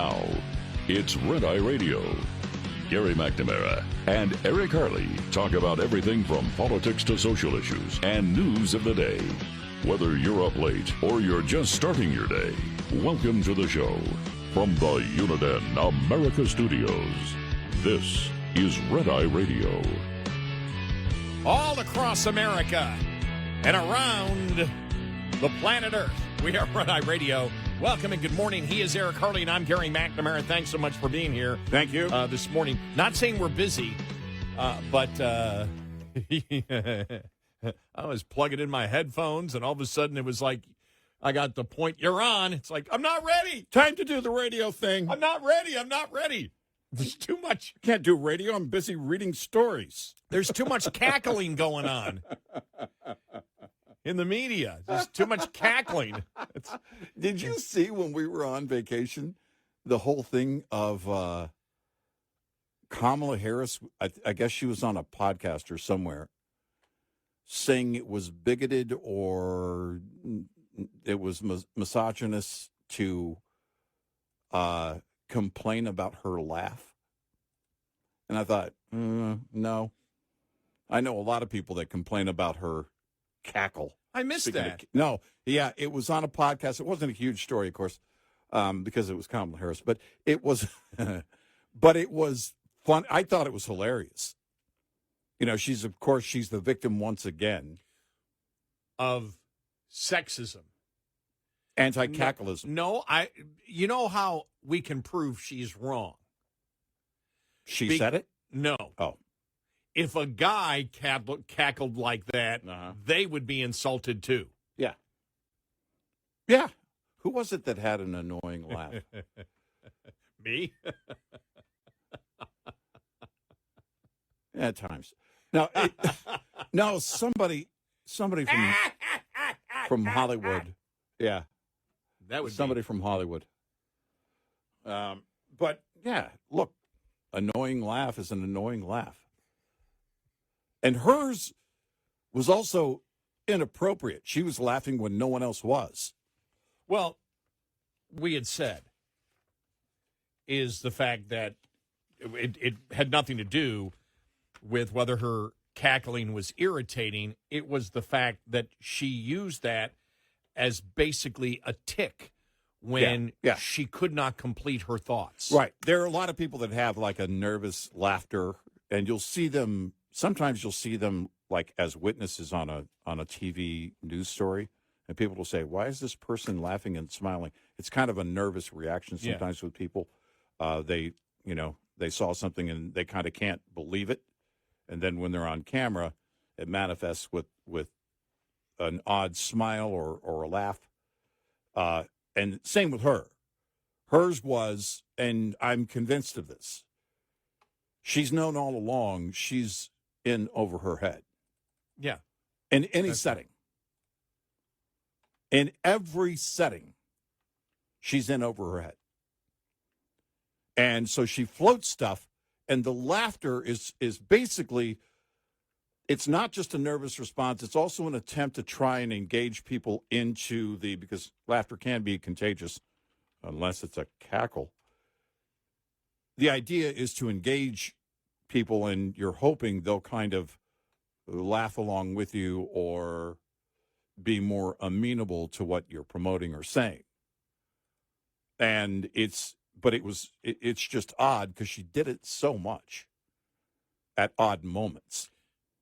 Now, it's Red Eye Radio. Gary McNamara and Eric Harley talk about everything from politics to social issues and news of the day. Whether you're up late or you're just starting your day, welcome to the show. From the Uniden America Studios, this is Red Eye Radio. All across America and around the planet Earth, we are Red Eye Radio. Welcome and good morning. He is Eric Harley, and I'm Gary McNamara. Thanks so much for being here. Thank you. This morning. Not saying we're busy, but I was plugging in my headphones, and all of a sudden it was like, I got the point, you're on. It's like, I'm not ready. Time to do the radio thing. I'm not ready. There's too much. Can't do radio. I'm busy reading stories. There's too much cackling going on in the media. There's too much cackling. Did you see when we were on vacation, the whole thing of Kamala Harris? I guess she was on a podcast or somewhere saying it was bigoted or it was misogynist to complain about her laugh. And I thought, no. I know a lot of people that complain about her cackle. I missed that. No, yeah, it was on a podcast. It wasn't a huge story, of course, because it was Kamala Harris, but it was, but it was fun. I thought it was hilarious. You know, she's the victim once again of sexism, anti-cackleism. You know how we can prove she's wrong? She said it? No. Oh. If a guy cackled like that, they would be insulted too. Yeah. Yeah. Who was it that had an annoying laugh? Me? At times. No, somebody from Hollywood. Yeah. That would somebody from Hollywood. But yeah, look, annoying laugh is an annoying laugh. And hers was also inappropriate. She was laughing when no one else was. Well, we had said is the fact that it had nothing to do with whether her cackling was irritating. It was the fact that she used that as basically a tick when she could not complete her thoughts. Right. There are a lot of people that have like a nervous laughter, and you'll see them. Sometimes you'll see them like as witnesses on a TV news story, and people will say, "Why is this person laughing and smiling?" It's kind of a nervous reaction sometimes with people. They saw something and they kind of can't believe it, and then when they're on camera, it manifests with an odd smile or a laugh. And same with her. Hers was, and I'm convinced of this, she's known all along she's in over her head. Yeah. In any setting. In every setting, she's in over her head. And so she floats stuff, and the laughter is basically, it's not just a nervous response, it's also an attempt to try and engage people into because laughter can be contagious unless it's a cackle. The idea is to engage people, and you're hoping they'll kind of laugh along with you or be more amenable to what you're promoting or saying. And it's just odd because she did it so much at odd moments.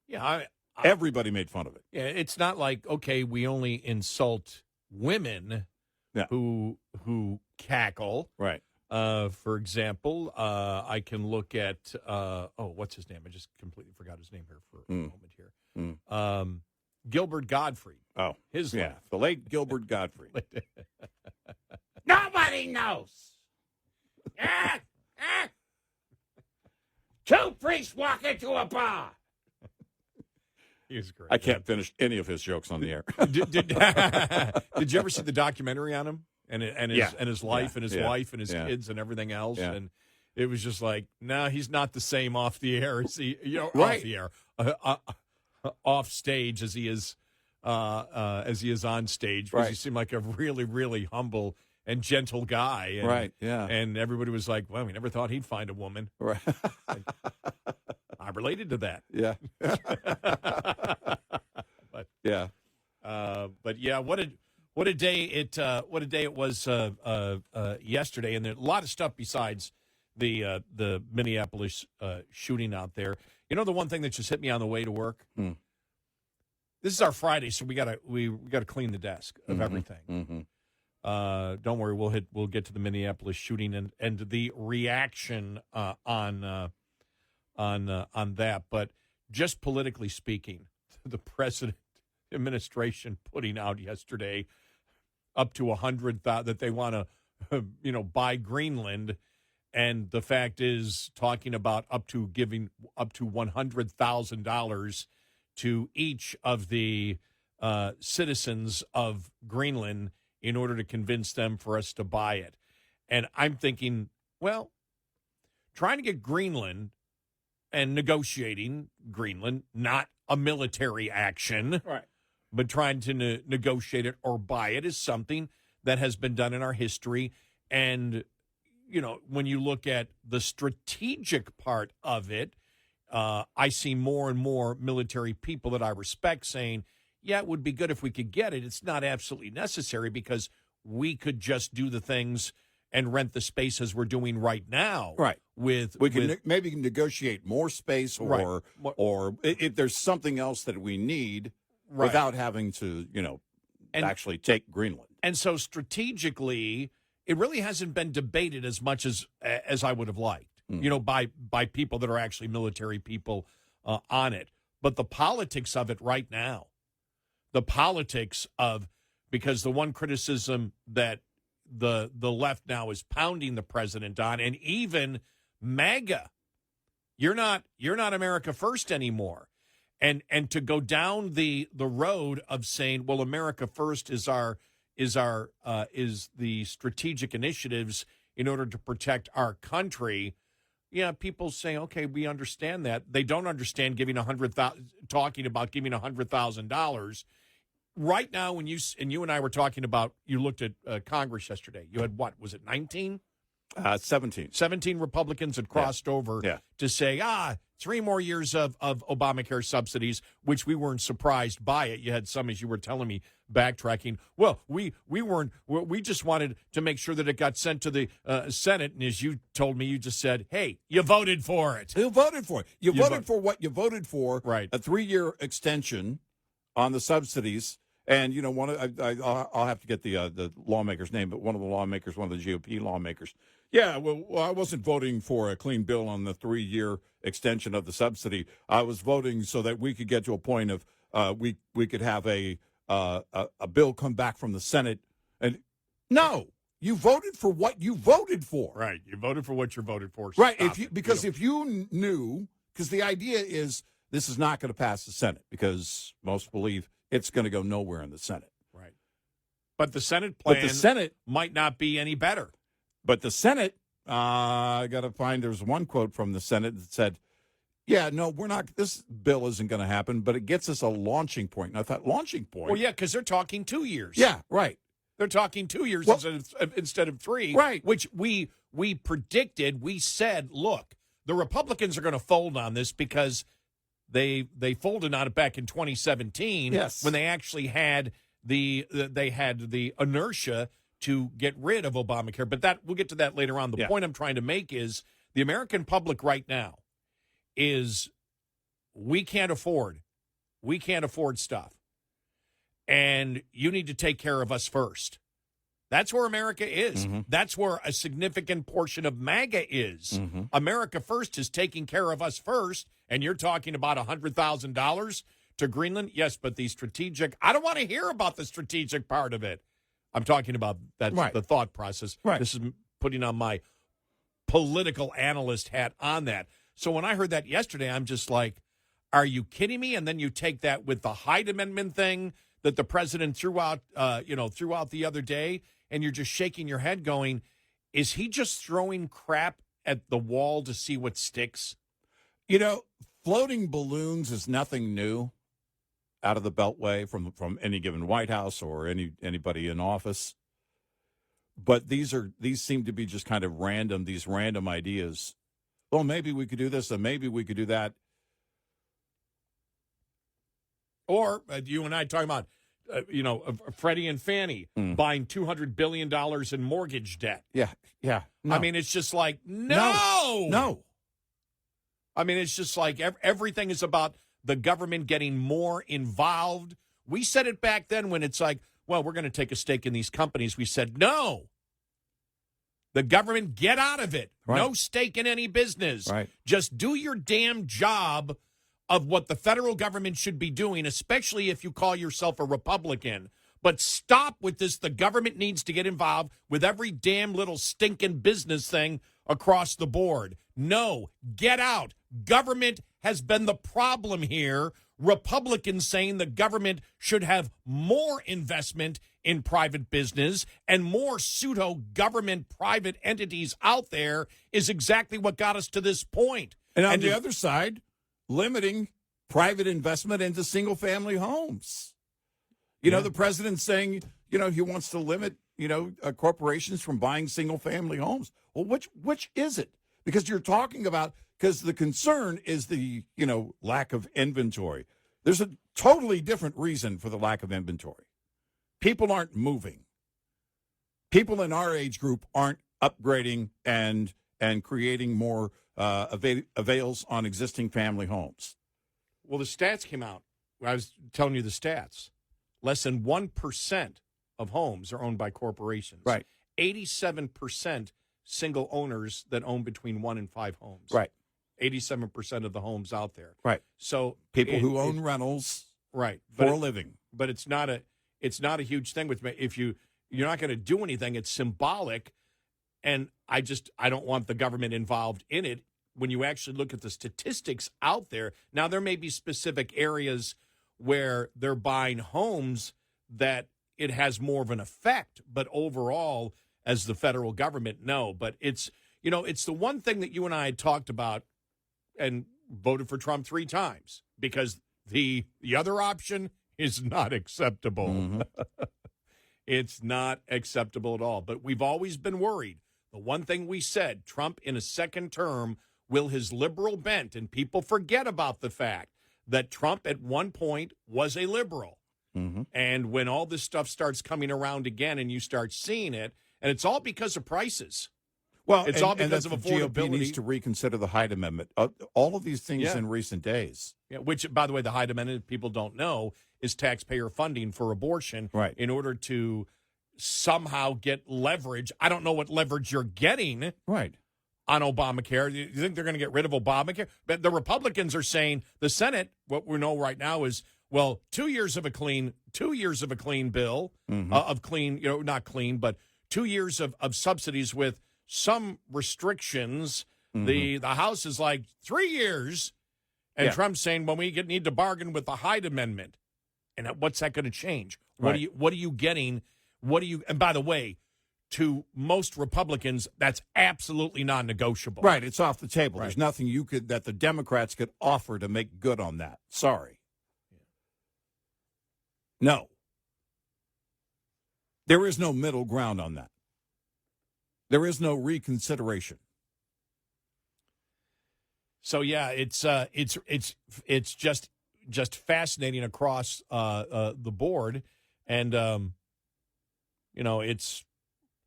Yeah, everybody made fun of it. Yeah, it's not like, okay, we only insult women who cackle. Right. For example, I can look at, what's his name? I just completely forgot his name here for a moment here. Gilbert Gottfried. Oh, his laugh. The late Gilbert Gottfried. Nobody knows. Two priests walk into a bar. He was great. I can't finish any of his jokes on the air. Did you ever see the documentary on him and his life and his wife and his kids and everything else? Yeah. And it was just like, no, he's not the same off the air as he, off the air, off stage as he is on stage. Because he seemed like a really, really humble and gentle guy. And, right, yeah. And everybody was like, well, we never thought he'd find a woman. Right. I related to that. Yeah. Yeah. But yeah, what a day it was yesterday, and there a lot of stuff besides the Minneapolis shooting out there. You know, the one thing that just hit me on the way to work. This is our Friday, so we gotta clean the desk of everything. Don't worry, we'll get to the Minneapolis shooting and the reaction on that. But just politically speaking, the president administration putting out yesterday up to 100,000 that they want to buy Greenland, and the fact is talking about giving up to $100,000 to each of the citizens of Greenland in order to convince them for us to buy it. And I'm thinking, well, trying to get Greenland and negotiating Greenland, not a military action, Right. but trying to negotiate it or buy it is something that has been done in our history. And, when you look at the strategic part of it, I see more and more military people that I respect saying, yeah, it would be good if we could get it. It's not absolutely necessary because we could just do the things and rent the space as we're doing right now. Right. We can maybe negotiate more space or if there's something else that we need without having to, actually take Greenland. And so strategically, it really hasn't been debated as much as I would have liked, by people that are actually military people on it. But the politics of it right now, because the one criticism that the left now is pounding the president on, and even MAGA, you're not America first anymore. And to go down the road of saying, well, America first is the strategic initiatives in order to protect our country. Yeah, people say, okay, we understand that. They don't understand talking about giving $100,000. Right now, when you and I were talking about, you looked at Congress yesterday. You had what was it, 19? 17. 17 Republicans had crossed over to say, 3 more years of Obamacare subsidies, which we weren't surprised by it. You had some, as you were telling me, backtracking. Well, we weren't. We just wanted to make sure that it got sent to the Senate. And as you told me, you just said, hey, you voted for it. You voted for it. You voted for what you voted for. Right. A 3-year extension on the subsidies. And, I'll have to get the lawmaker's name, but one of the lawmakers, one of the GOP lawmakers. Yeah, well, I wasn't voting for a clean bill on the 3-year extension of the subsidy. I was voting so that we could get to a point of we could have a bill come back from the Senate. And no, you voted for what you voted for. Right, you voted for what you voted for. Right, if you knew, because the idea is this is not going to pass the Senate because most believe it's going to go nowhere in the Senate. Right. But the Senate plan might not be any better. But the Senate, I got to find, there's one quote from the Senate that said, yeah, no, we're not, this bill isn't going to happen, but it gets us a launching point. And I thought, launching point? Well, yeah, because they're talking 2 years. Yeah, right. They're talking 2 years instead of 3. Right. Which we predicted. We said, look, the Republicans are going to fold on this because they folded on it back in 2017 when they actually had the inertia to get rid of Obamacare. But we'll get to that later on. The point I'm trying to make is the American public right now is we can't afford stuff. And you need to take care of us first. That's where America is. Mm-hmm. That's where a significant portion of MAGA is. Mm-hmm. America first is taking care of us first, and you're talking about $100,000 to Greenland? Yes, but the strategic, I don't want to hear about the strategic part of it. I'm talking about the thought process. Right. This is putting on my political analyst hat on that. So when I heard that yesterday, I'm just like, are you kidding me? And then you take that with the Hyde Amendment thing that the president threw out the other day, and you're just shaking your head going, is he just throwing crap at the wall to see what sticks? Floating balloons is nothing new out of the Beltway from any given White House or anybody in office. But these seem to be just kind of random, these random ideas. Well, maybe we could do this, and maybe we could do that. Or you and I talking about, Freddie and Fannie buying $200 billion in mortgage debt. Yeah. No. I mean, it's just like, no. I mean, it's just like everything is about the government getting more involved. We said it back then when it's like, well, we're going to take a stake in these companies. We said, no. The government, get out of it. Right. No stake in any business. Right. Just do your damn job of what the federal government should be doing, especially if you call yourself a Republican. But stop with this. The government needs to get involved with every damn little stinking business thing across the board. No, get out. Government has been the problem here. Republicans saying the government should have more investment in private business and more pseudo-government private entities out there is exactly what got us to this point. And on the other side, limiting private investment into single-family homes. The president's saying, he wants to limit, corporations from buying single-family homes. Well, which is it? Because you're talking about, because the concern is the, lack of inventory. There's a totally different reason for the lack of inventory. People aren't moving. People in our age group aren't upgrading and creating more avails on existing family homes. Well, the stats came out. I was telling you the stats. Less than 1% of homes are owned by corporations. Right. 87% single owners that own between 1 and 5 homes. Right. 87% of the homes out there. Right. So people who own rentals, right, for a living. But it's not a huge thing with me. If you're not going to do anything, it's symbolic, and I don't want the government involved in it. When you actually look at the statistics out there, now there may be specific areas where they're buying homes that it has more of an effect, but overall, as the federal government, no. But it's the one thing that you and I had talked about and voted for Trump 3 times because the other option is not acceptable. Mm-hmm. It's not acceptable at all. But we've always been worried. The one thing we said, Trump in a second term, will his liberal bent, and people forget about the fact that Trump at one point was a liberal. Mm-hmm. And when all this stuff starts coming around again and you start seeing it, and it's all because of prices. Well, it's all because of the affordability. GOP needs to reconsider the Hyde Amendment. All of these things in recent days. Yeah, which, by the way, the Hyde Amendment, people don't know, is taxpayer funding for abortion in order to somehow get leverage. I don't know what leverage you're getting on Obamacare. You think they're going to get rid of Obamacare? But the Republicans are saying the Senate, what we know right now is, well, 2 years of a clean bill, of clean, not clean, but 2 years of subsidies with some restrictions. The House is like 3 years, and Trump's saying, well, we need to bargain with the Hyde Amendment. And what's that going to change? What are you getting? And by the way, to most Republicans, that's absolutely non-negotiable. Right, it's off the table. Right. There's nothing that the Democrats could offer to make good on that. Sorry. No. There is no middle ground on that. There is no reconsideration. So yeah, it's just fascinating across the board, and it's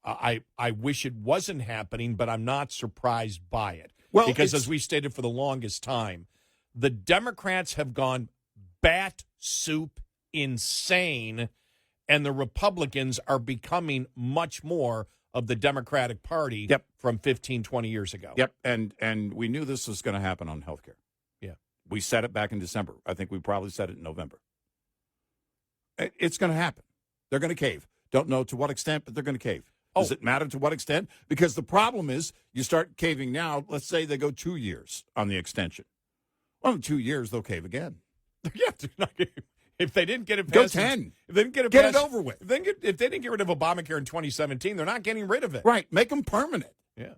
I wish it wasn't happening, but I'm not surprised by it. Well, because as we stated for the longest time, the Democrats have gone bat soup insane, and the Republicans are becoming much more of the Democratic Party from 15, 20 years ago. Yep, and we knew this was going to happen on health care. Yeah. We said it back in December. I think we probably said it in November. It's going to happen. They're going to cave. Don't know to what extent, but they're going to cave. Does it matter to what extent? Because the problem is you start caving now. Let's say they go 2 years on the extension. Well, in 2 years, they'll cave again. Yeah, if they didn't get it past, go 10. If they didn't get it, get it over with. If they didn't get rid of Obamacare in 2017, they're not getting rid of it. Right. Make them permanent. Yeah.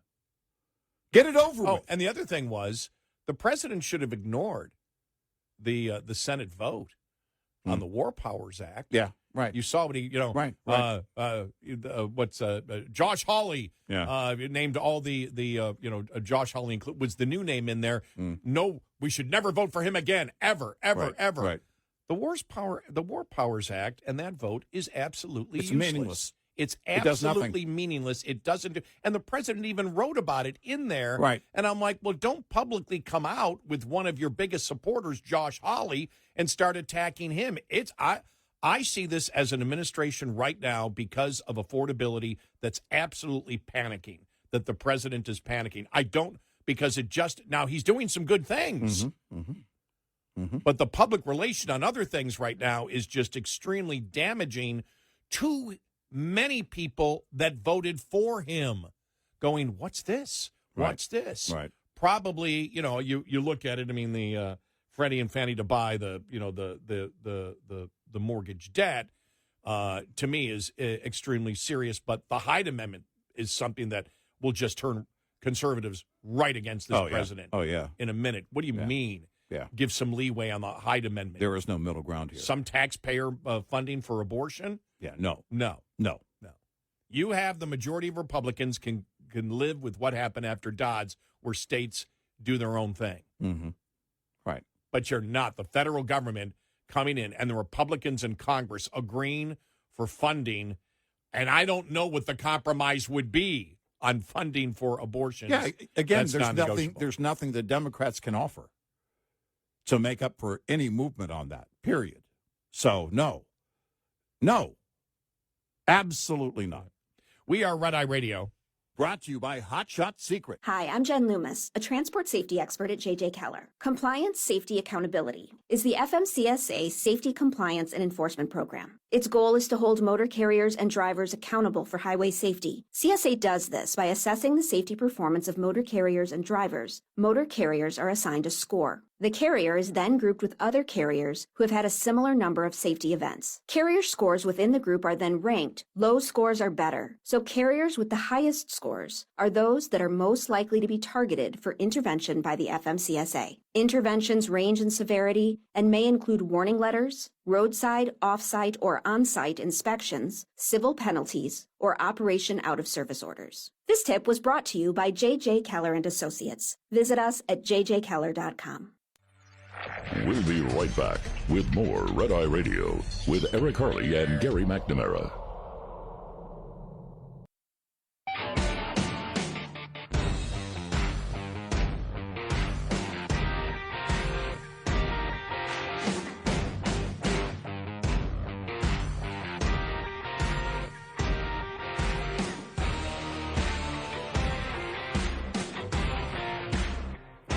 Get it over with. And the other thing was the president should have ignored the Senate vote on the War Powers Act. Yeah. Right. You saw what he, Right. Josh Harley, Yeah. named all the Josh Harley was the new name in there. No, we should never vote for him again, ever. Right. Right. The War Powers Act and that vote is absolutely useless. Meaningless. It's It does nothing. absolutely meaningless. It doesn't do, and the president even wrote about it in there. Right. And I'm like, well, don't publicly come out with one of your biggest supporters, Josh Harley, and start attacking him. I see this as an administration right now because of affordability that's absolutely panicking, that the president is panicking. I don't, because now he's doing some good things. But the public relation on other things right now is just extremely damaging to many people that voted for him, going, what's this? What's this? Right. Probably, you look at it, I mean, the Freddie and Fannie to buy the mortgage debt, to me is extremely serious. But the Hyde Amendment is something that will just turn conservatives right against this president. Oh, yeah. In a minute. What do you mean? Yeah. Give some leeway on the Hyde Amendment. There is no middle ground here. Some taxpayer funding for abortion? Yeah. No. You have the majority of Republicans can live with what happened after Dodd's, where states do their own thing. Right. But you're not. The federal government coming in and the Republicans in Congress agreeing for funding, and I don't know what the compromise would be on funding for abortions. Yeah. Again, That's there's nothing the Democrats can offer to make up for any movement on that, period. So, no, absolutely not. We are Red Eye Radio. Brought to you by Hot Shot Secret. Hi, I'm Jen Loomis, a transport safety expert at JJ Keller. Compliance, Safety, Accountability is the FMCSA Safety, Compliance, and Enforcement Program. Its goal is to hold motor carriers and drivers accountable for highway safety. CSA does this by assessing the safety performance of motor carriers and drivers. Motor carriers are assigned a score. The carrier is then grouped with other carriers who have had a similar number of safety events. Carrier scores within the group are then ranked. Low scores are better. So carriers with the highest scores are those that are most likely to be targeted for intervention by the FMCSA. Interventions range in severity and may include warning letters, roadside, off-site, or on-site inspections, civil penalties, or operation out-of-service orders. This tip was brought to you by JJ Keller and Associates. Visit us at jjkeller.com. We'll be right back with more Red Eye Radio with Eric Harley and Gary McNamara.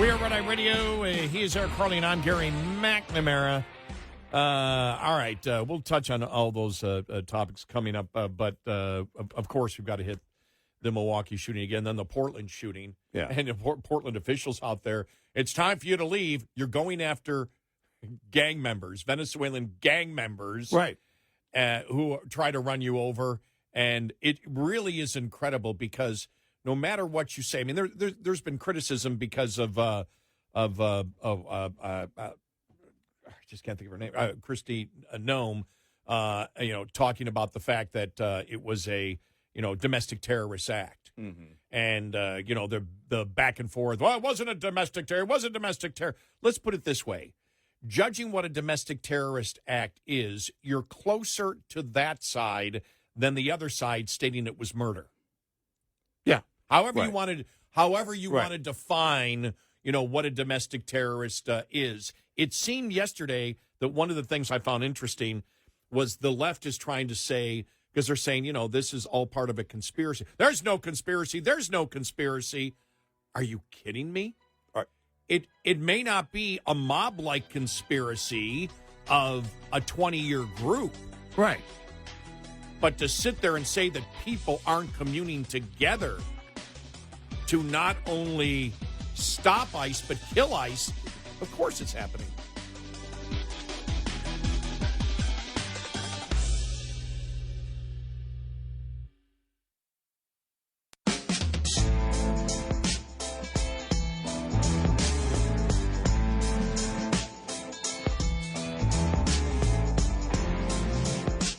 We are Red Eye Radio. He is Eric Harley, and I'm Gary McNamara. All right, we'll touch on all those topics coming up, but of course we've got to hit the Milwaukee shooting again, then the Portland shooting, and the Portland officials out there. It's time for you to leave. You're going after gang members, Venezuelan gang members, Right. Who try to run you over, and it really is incredible because no matter what you say, I mean, there's been criticism because of I just can't think of her name, Kristi Noem, talking about the fact that it was a domestic terrorist act, and the back and forth. Well, it wasn't a domestic terror. It wasn't domestic terror. Let's put it this way: judging what a domestic terrorist act is, you're closer to that side than the other side stating it was murder. Yeah. However Right. you want to define, what a domestic terrorist is. It seemed yesterday that one of the things I found interesting was the left is trying to say, because they're saying, this is all part of a conspiracy. There's no conspiracy. There's no conspiracy. Are you kidding me? It may not be a mob-like conspiracy of a 20-year group. Right. But to sit there and say that people aren't communing together to not only stop ICE, but kill ICE, of course it's happening.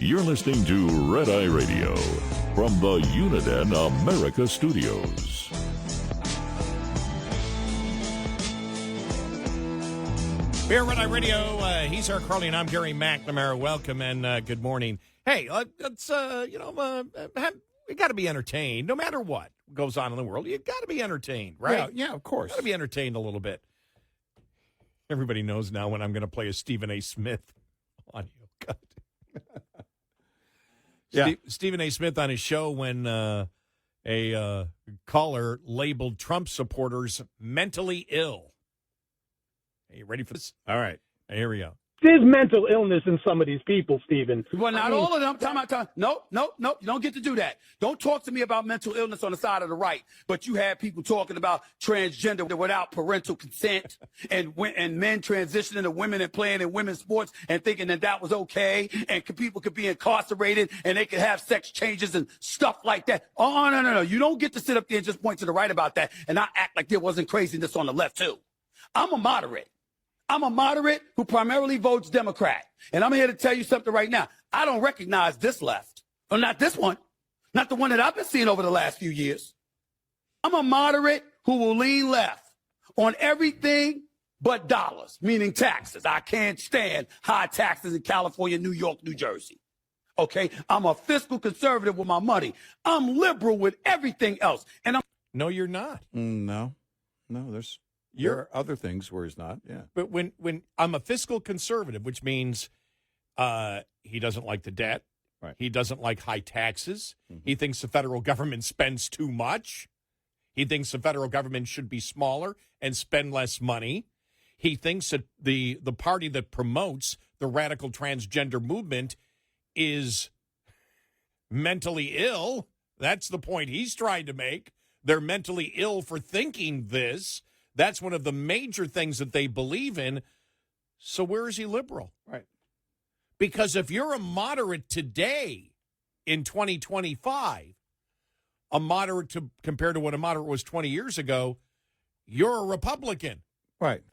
You're listening to Red Eye Radio from the Uniden America Studios. Here, Red Eye Radio. He's our Carly, and I'm Gary McNamara. Welcome and good morning. Hey, let's we got to be entertained, no matter what goes on in the world. You got to be entertained, right? Yeah, of course. Got to be entertained a little bit. Everybody knows now when I'm going to play a Stephan A. Smith audio cut. Yeah. Stephan A. Smith on his show when a caller labeled Trump supporters mentally ill. Are you ready for this? All right. Here we go. There's mental illness in some of these people, Stephen. Well, not all of them. Time. No. You don't get to do that. Don't talk to me about mental illness on the side of the right. But you have people talking about transgender without parental consent and men transitioning to women and playing in women's sports and thinking that was okay. And people could be incarcerated and they could have sex changes and stuff like that. Oh, no. You don't get to sit up there and just point to the right about that and not act like there wasn't craziness on the left, too. I'm a moderate who primarily votes Democrat. And I'm here to tell you something right now. I don't recognize this left. Or not this one. Not the one that I've been seeing over the last few years. I'm a moderate who will lean left on everything but dollars, meaning taxes. I can't stand high taxes in California, New York, New Jersey. Okay? I'm a fiscal conservative with my money. I'm liberal with everything else. And I'm... No, you're not. No, there are other things where he's not, yeah. But when I'm a fiscal conservative, which means he doesn't like the debt. Right. He doesn't like high taxes. Mm-hmm. He thinks the federal government spends too much. He thinks the federal government should be smaller and spend less money. He thinks that the party that promotes the radical transgender movement is mentally ill. That's the point he's trying to make. They're mentally ill for thinking this. That's one of the major things that they believe in. So where is he liberal? Right. Because if you're a moderate today in 2025, a moderate compared to what a moderate was 20 years ago, you're a Republican. Right.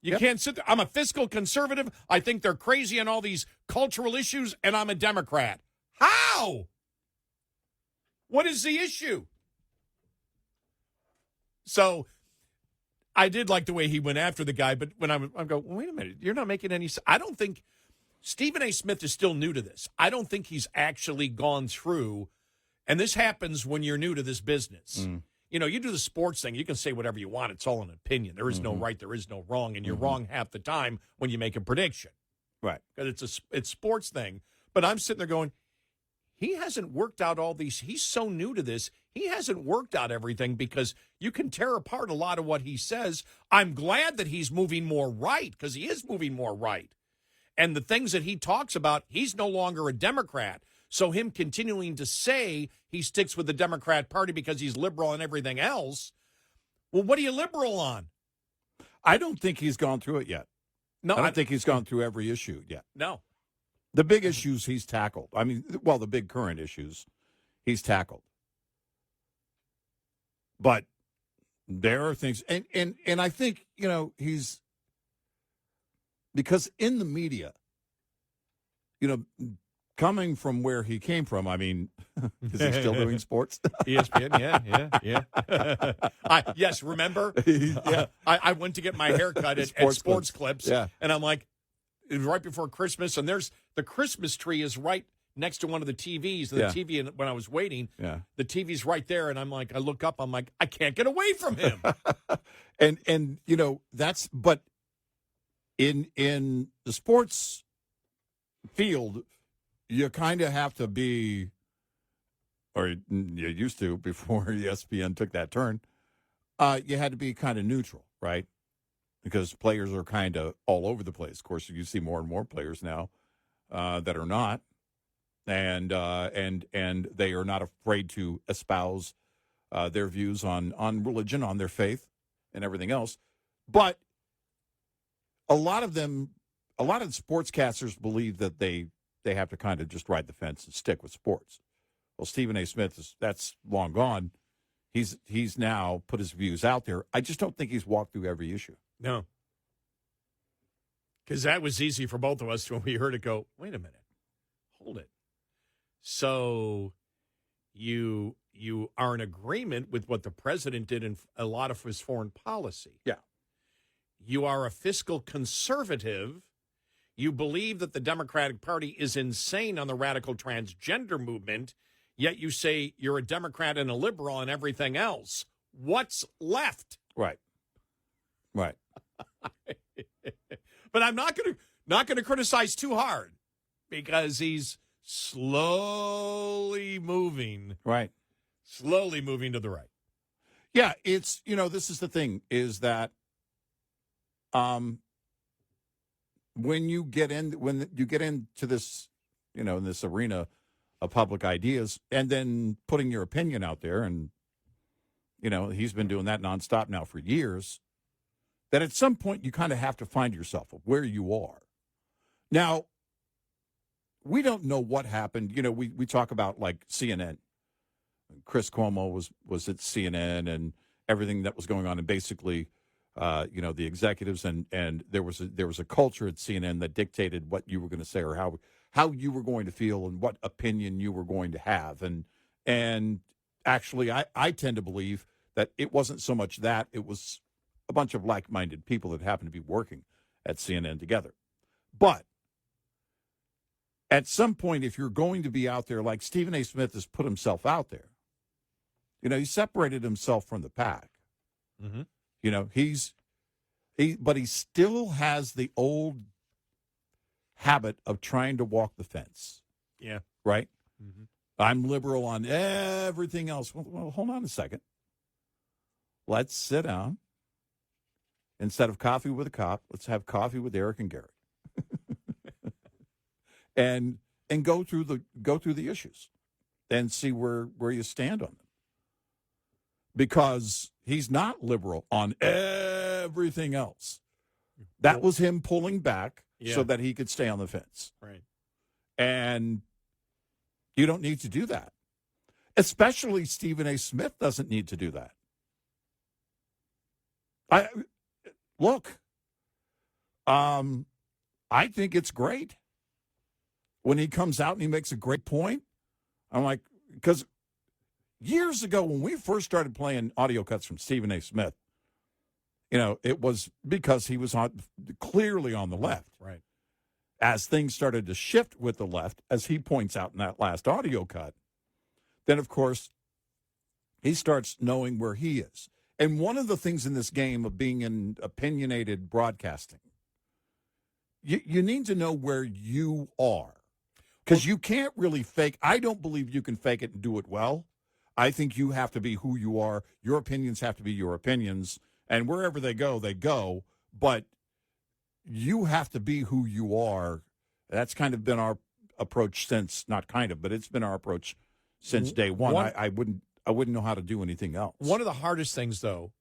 You can't sit there. I'm a fiscal conservative. I think they're crazy on all these cultural issues, and I'm a Democrat. How? What is the issue? So I did like the way he went after the guy, but when I'm going, wait a minute, you're not making any sense. I don't think Stephan A. Smith is still new to this. I don't think he's actually gone through, and this happens when you're new to this business. Mm. You know, you do the sports thing, you can say whatever you want. It's all an opinion. There is no right, there is no wrong, and you're wrong half the time when you make a prediction. Right. Because it's sports thing. But I'm sitting there going, he hasn't worked out all these. He's so new to this. He hasn't worked out everything because you can tear apart a lot of what he says. I'm glad that he's moving more right because he is moving more right. And the things that he talks about, he's no longer a Democrat. So him continuing to say he sticks with the Democrat Party because he's liberal and everything else, well, what are you liberal on? I don't think he's gone through it yet. No, I don't think he's gone through every issue yet. No. The big issues he's tackled. I mean, well, the big current issues he's tackled. But there are things, and I think, you know, he's, because in the media, you know, coming from where he came from, I mean, is he still doing sports? ESPN, yeah. Yes, remember? Yeah. I went to get my hair cut at Sports Clips, yeah. And I'm like, it was right before Christmas, and there's the Christmas tree is right next to one of the TVs. The TV, when I was waiting, the TV's right there, and I'm like, I look up, I'm like, I can't get away from him. and you know, but in the sports field, you kind of have to be, or you used to before ESPN took that turn, you had to be kind of neutral, right? Because players are kind of all over the place. Of course, you see more and more players now that are not, and they are not afraid to espouse their views on religion, on their faith, and everything else. But a lot of the sportscasters believe that they have to kind of just ride the fence and stick with sports. Well, Stephan A. Smith that's long gone. He's now put his views out there. I just don't think he's walked through every issue. No. Because that was easy for both of us when we heard it go, wait a minute, hold it. So you are in agreement with what the president did in a lot of his foreign policy. Yeah. You are a fiscal conservative. You believe that the Democratic Party is insane on the radical transgender movement, yet you say you're a Democrat and a liberal on everything else. What's left? Right. Right. But I'm not going to criticize too hard because he's slowly moving Right. to the right. Yeah, it's, this is the thing, is that when you get into this, in this arena of public ideas and then putting your opinion out there, and he's been doing that nonstop now for years, that at some point you kind of have to find yourself of where you are. Now, we don't know what happened. We talk about like CNN. Chris Cuomo was at CNN and everything that was going on, and basically, the executives and there was a culture at CNN that dictated what you were going to say or how you were going to feel and what opinion you were going to have. And actually, I tend to believe that it wasn't so much that, it was a bunch of like-minded people that happened to be working at CNN together. But at some point, if you're going to be out there, like Stephen A. Smith has put himself out there, he separated himself from the pack. Mm-hmm. But he still has the old habit of trying to walk the fence. Yeah. Right? Mm-hmm. I'm liberal on everything else. Well, hold on a second. Let's sit down. Instead of coffee with a cop, let's have coffee with Eric and Gary. and go through the issues and see where you stand on them. Because he's not liberal on everything else. That was him pulling back so that he could stay on the fence. Right. And you don't need to do that. Especially Stephen A. Smith doesn't need to do that. I think it's great when he comes out and he makes a great point. I'm like, because years ago when we first started playing audio cuts from Stephen A. Smith, it was because he was clearly on the left. Right. As things started to shift with the left, as he points out in that last audio cut, then, of course, he starts knowing where he is. And one of the things in this game of being in opinionated broadcasting, you need to know where you are. Because you can't really fake. I don't believe you can fake it and do it well. I think you have to be who you are. Your opinions have to be your opinions. And wherever they go, they go. But you have to be who you are. That's kind of been our approach since, not kind of, but it's been our approach since day one. I wouldn't know how to do anything else. One of the hardest things, though,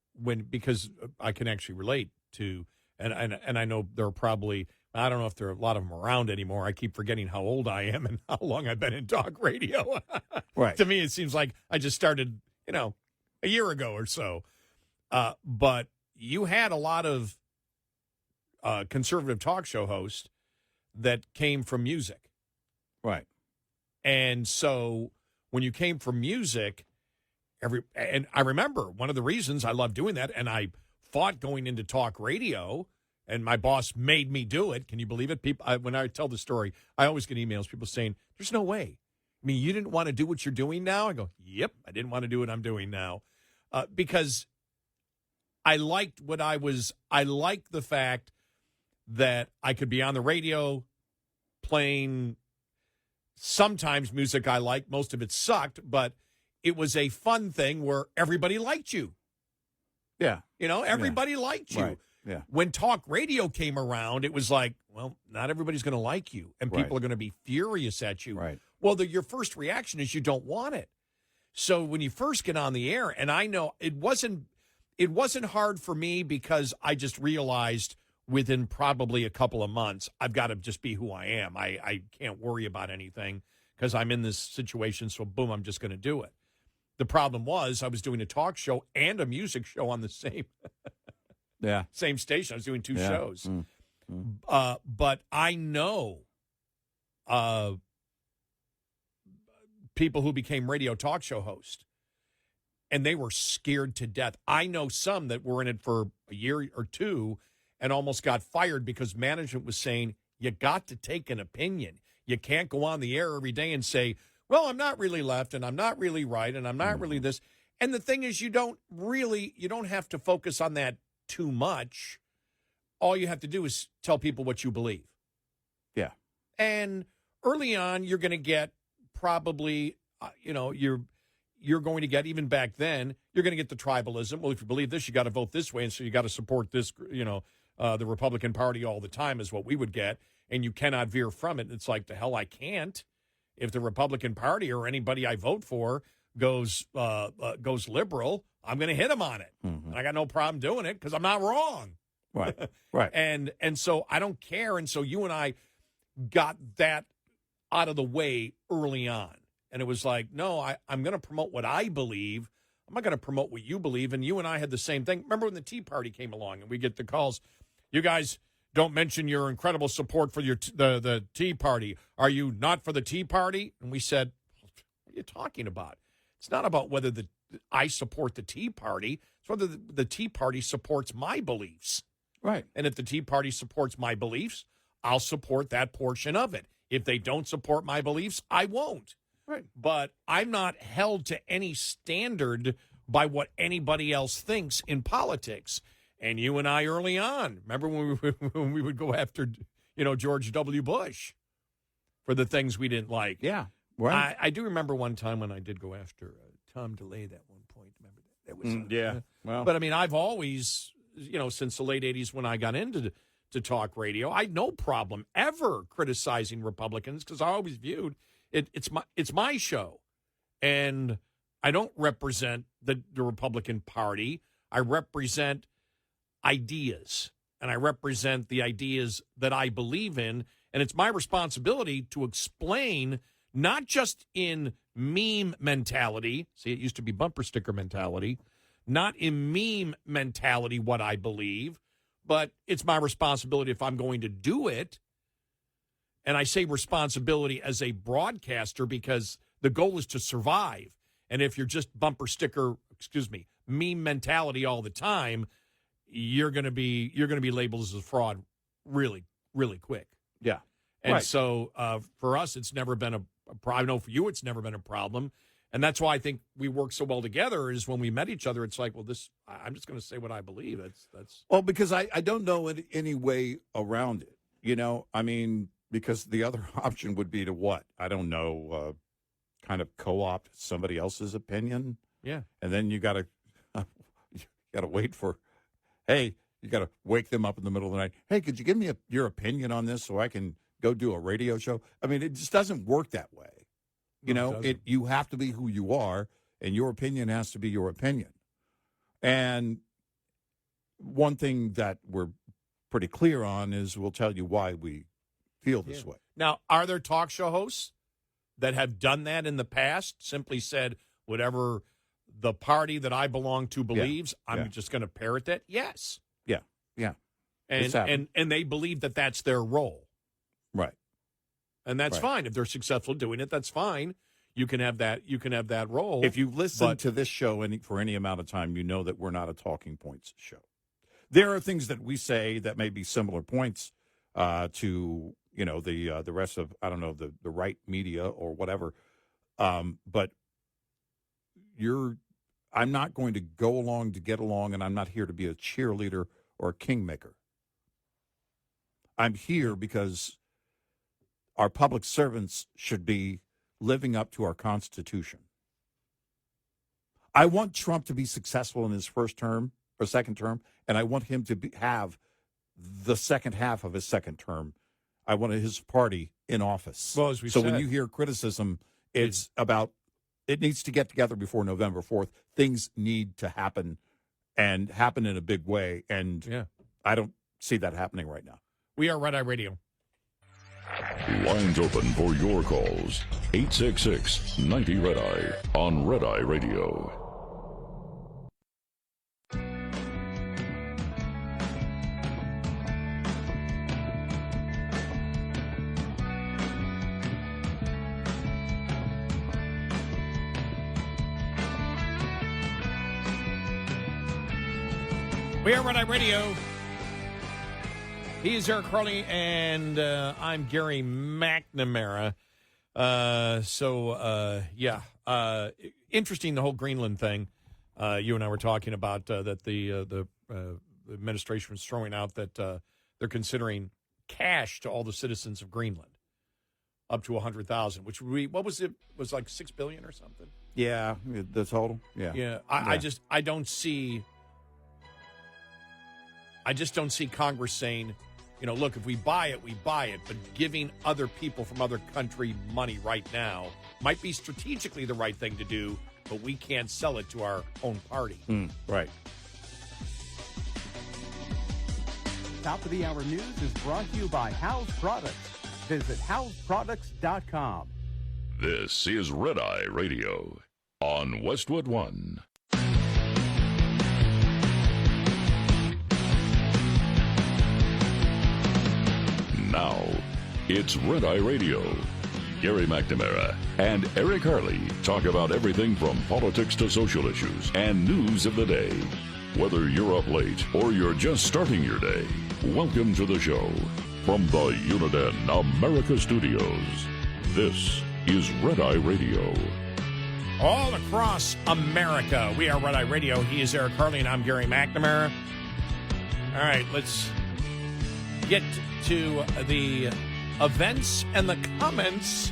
because I can actually relate to, and I know there are probably, I don't know if there are a lot of them around anymore. I keep forgetting how old I am and how long I've been in talk radio. Right. To me, it seems like I just started, a year ago or so. But you had a lot of conservative talk show hosts that came from music. Right. And so when you came from music, and I remember one of the reasons I love doing that, and I fought going into talk radio, and my boss made me do it. Can you believe it? People, when I tell the story, I always get emails, people saying, there's no way. I mean, you didn't want to do what you're doing now? I go, yep, I didn't want to do what I'm doing now. Because I liked the fact that I could be on the radio playing sometimes music I liked. Most of it sucked, but it was a fun thing where everybody liked you. Yeah. Everybody liked you. Right. Yeah. When talk radio came around, it was like, well, not everybody's going to like you, and people are going to be furious at you. Right. Well, your first reaction is you don't want it. So when you first get on the air, and I know it wasn't hard for me because I just realized within probably a couple of months, I've got to just be who I am. I can't worry about anything because I'm in this situation. So boom, I'm just going to do it. The problem was I was doing a talk show and a music show on the same same station. I was doing two shows. But I know people who became radio talk show hosts, and they were scared to death. I know some that were in it for a year or two and almost got fired because management was saying, you got to take an opinion. You can't go on the air every day and say, well, I'm not really left and I'm not really right and I'm not really this. And the thing is, you don't have to focus on that too much. All you have to do is tell people what you believe. Yeah. And early on, you're going to get probably, you're going to get, even back then, you're going to get the tribalism. Well, if you believe this, you got to vote this way, and so you got to support this, the Republican Party all the time is what we would get, and you cannot veer from it. And it's like, the hell I can't. If the Republican Party or anybody I vote for goes liberal, I'm going to hit them on it. Mm-hmm. I got no problem doing it because I'm not wrong. Right, right. And so I don't care. And so you and I got that out of the way early on. And it was like, no, I'm going to promote what I believe. I'm not going to promote what you believe. And you and I had the same thing. Remember when the Tea Party came along and we get the calls, you guys don't mention your incredible support for the Tea Party. Are you not for the Tea Party? And we said, what are you talking about? It's not about whether I support the Tea Party. It's whether the Tea Party supports my beliefs. Right. And if the Tea Party supports my beliefs, I'll support that portion of it. If they don't support my beliefs, I won't. Right. But I'm not held to any standard by what anybody else thinks in politics. And you and I early on, remember when we would go after, George W. Bush for the things we didn't like? Yeah. Right. I do remember one time when I did go after Tom DeLay at one point. Remember that? Was yeah. Well, but I mean, I've always, since the late 80s when I got into talk radio, I had no problem ever criticizing Republicans because I always viewed it's my show, and I don't represent the Republican Party. I represent ideas, and I represent the ideas that I believe in, and it's my responsibility to explain, not just in meme mentality. See, it used to be bumper sticker mentality. Not in meme mentality what I believe, but it's my responsibility if I'm going to do it. And I say responsibility as a broadcaster because the goal is to survive. And if you're just bumper sticker, meme mentality all the time, you're going to be labeled as a fraud really, really quick. Yeah. And right. So for us, it's never been a problem. I know for you, it's never been a problem. And that's why I think we work so well together is when we met each other, it's like, well, I'm just going to say what I believe. That's Well, because I don't know any way around it, I mean, because the other option would be to what? I don't know, kind of co-opt somebody else's opinion. Yeah. And then you got to wait for, hey, you got to wake them up in the middle of the night. Hey, could you give me your opinion on this so I can go do a radio show? I mean, it just doesn't work that way. You have to be who you are, and your opinion has to be your opinion. And one thing that we're pretty clear on is we'll tell you why we feel this way. Now, are there talk show hosts that have done that in the past, simply said, whatever the party that I belong to believes, I'm just going to parrot that? Yes. Yeah, yeah. And they believe that that's their role. Right. And that's fine. If they're successful doing it, that's fine. You can have that role. If you listen to this show for any amount of time, you know that we're not a talking points show. There are things that we say that may be similar points to the rest of, I don't know, the right media or whatever. But I'm not going to go along to get along, and I'm not here to be a cheerleader or a kingmaker. I'm here because our public servants should be living up to our Constitution. I want Trump to be successful in his first term or second term, and I want him to have the second half of his second term. I want his party in office. Well, as we said, when you hear criticism, it's about it needs to get together before November 4th. Things need to happen and happen in a big way, and I don't see that happening right now. We are Red Eye Radio. Lines open for your calls. 866-90-RED-EYE on Red Eye Radio. We are Red Eye Radio. He's Eric Harley, and I'm Gary McNamara. Interesting, the whole Greenland thing. You and I were talking about that the administration was throwing out that they're considering cash to all the citizens of Greenland, up to $100,000, which was like $6 billion or something. Yeah, the total. Yeah. I just don't see Congress saying, look, if we buy it, we buy it. But giving other people from other country money right now might be strategically the right thing to do, but we can't sell it to our own party. Right. Top of the Hour News is brought to you by House Products. Visit houseproducts.com. This is Red Eye Radio on Westwood One. Now, it's Red Eye Radio. Gary McNamara and Eric Harley talk about everything from politics to social issues and news of the day. Whether you're up late or you're just starting your day, welcome to the show. From the Uniden America Studios, this is Red Eye Radio. All across America, we are Red Eye Radio. He is Eric Harley, and I'm Gary McNamara. All right, let's get to the events and the comments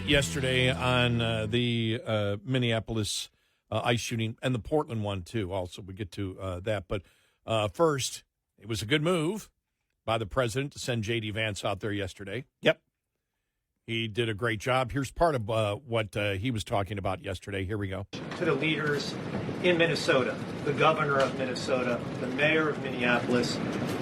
yesterday on the Minneapolis ice shooting and the Portland one, too. Also, we get to that. But first, it was a good move by the president to send JD Vance out there yesterday. Yep. He did a great job. Here's part of what he was talking about yesterday. Here we go. To the leaders in Minnesota, the governor of Minnesota, the mayor of Minneapolis,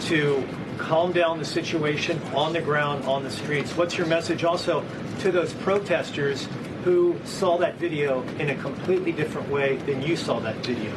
to calm down the situation on the ground, on the streets. What's your message also to those protesters who saw that video in a completely different way than you saw that video?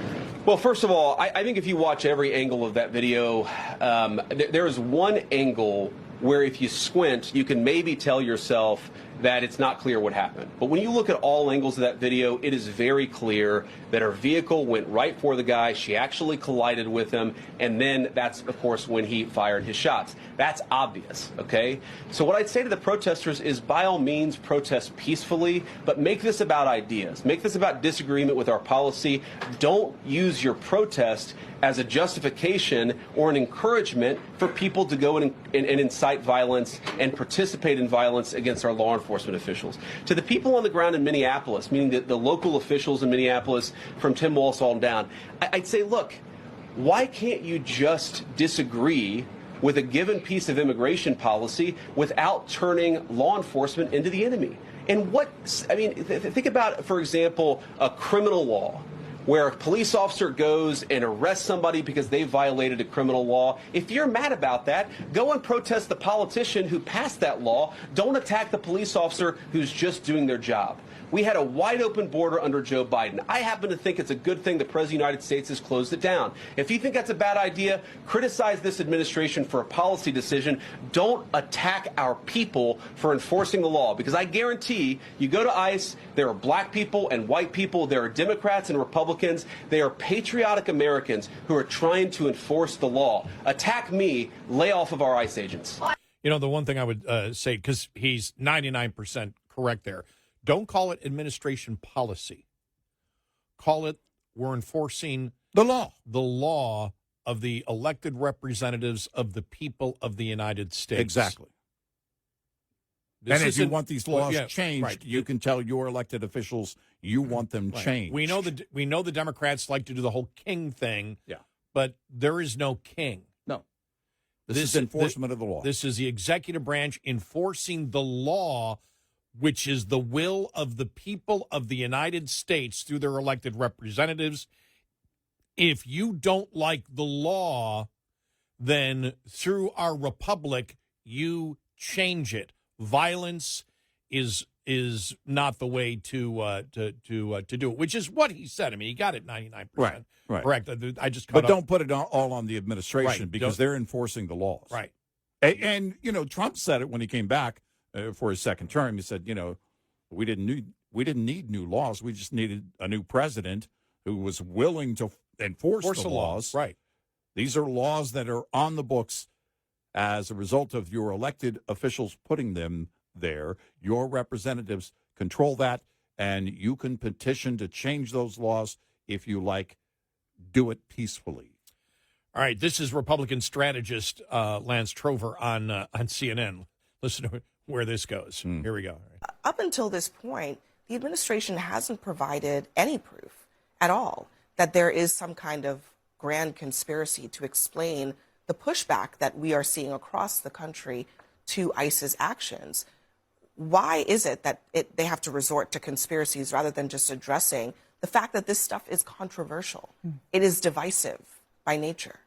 Well, first of all, I think if you watch every angle of that video, there is one angle where if you squint, you can maybe tell yourself that it's not clear what happened. But when you look at all angles of that video, it is very clear that her vehicle went right for the guy. She actually collided with him. And then that's, of course, when he fired his shots. That's obvious, okay? So what I'd say to the protesters is, by all means, protest peacefully, but make this about ideas. Make this about disagreement with our policy. Don't use your protest as a justification or an encouragement for people to go and incite violence and participate in violence against our law enforcement officials. To the people on the ground in Minneapolis, meaning the local officials in Minneapolis from Tim Walsall down, I'd say, look, why can't you just disagree with a given piece of immigration policy without turning law enforcement into the enemy? And think about, for example, a criminal law, where a police officer goes and arrests somebody because they violated a criminal law. If you're mad about that, go and protest the politician who passed that law. Don't attack the police officer who's just doing their job. We had a wide open border under Joe Biden. I happen to think it's a good thing the President of the United States has closed it down. If you think that's a bad idea, criticize this administration for a policy decision. Don't attack our people for enforcing the law, because I guarantee you go to ICE, there are black people and white people, there are Democrats and Republicans, they are patriotic Americans who are trying to enforce the law. Attack me, lay off of our ICE agents. The one thing I would say, because he's 99% correct there, don't call it administration policy. Call it, we're enforcing the law of the elected representatives of the people of the United States. Exactly. And if you want these laws changed, right, you can tell your elected officials you want them changed. We know the Democrats like to do the whole king thing. Yeah. But there is no king. No. This is enforcement of the law. This is the executive branch enforcing the law, which is the will of the people of the United States through their elected representatives. If you don't like the law, then through our republic, you change it. Violence is not the way to do it, which is what he said. I mean, he got it 99% right. correct. But don't put it all on the administration, because they're enforcing the laws. Right. And Trump said it when he came back for his second term. He said, we didn't need new laws. We just needed a new president who was willing to enforce the laws. Right. These are laws that are on the books as a result of your elected officials putting them there. Your representatives control that, and you can petition to change those laws if you like. Do it peacefully. All right, this is Republican strategist Lance Trover on CNN. Listen to where this goes. Here we go. Up until this point, the administration hasn't provided any proof at all that there is some kind of grand conspiracy to explain the pushback that we are seeing across the country to ICE's actions. Why is it that they have to resort to conspiracies rather than just addressing the fact that this stuff is controversial? It is divisive by nature.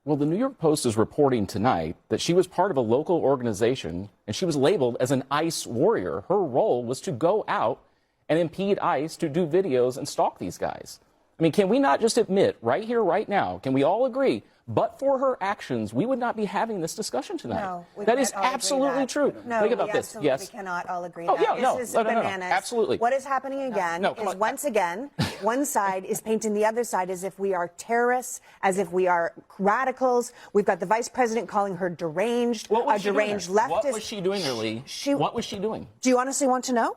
Well, the New York Post is reporting tonight that she was part of a local organization and she was labeled as an ICE warrior. Her role was to go out and impede ICE to do videos and stalk these guys. I mean, can we not just admit right here, right now, can we all agree, but for her actions, we would not be having this discussion tonight? No, that is absolutely true. No, Think about we this. absolutely Yes. cannot all agree. Oh, that. yeah, This is no, bananas. absolutely. What is happening again is once again, one side is painting the other side as if we are terrorists, as if we are radicals. We've got the vice president calling her deranged, a deranged leftist. What was she doing, Lee? What was she doing? Do you honestly want to know?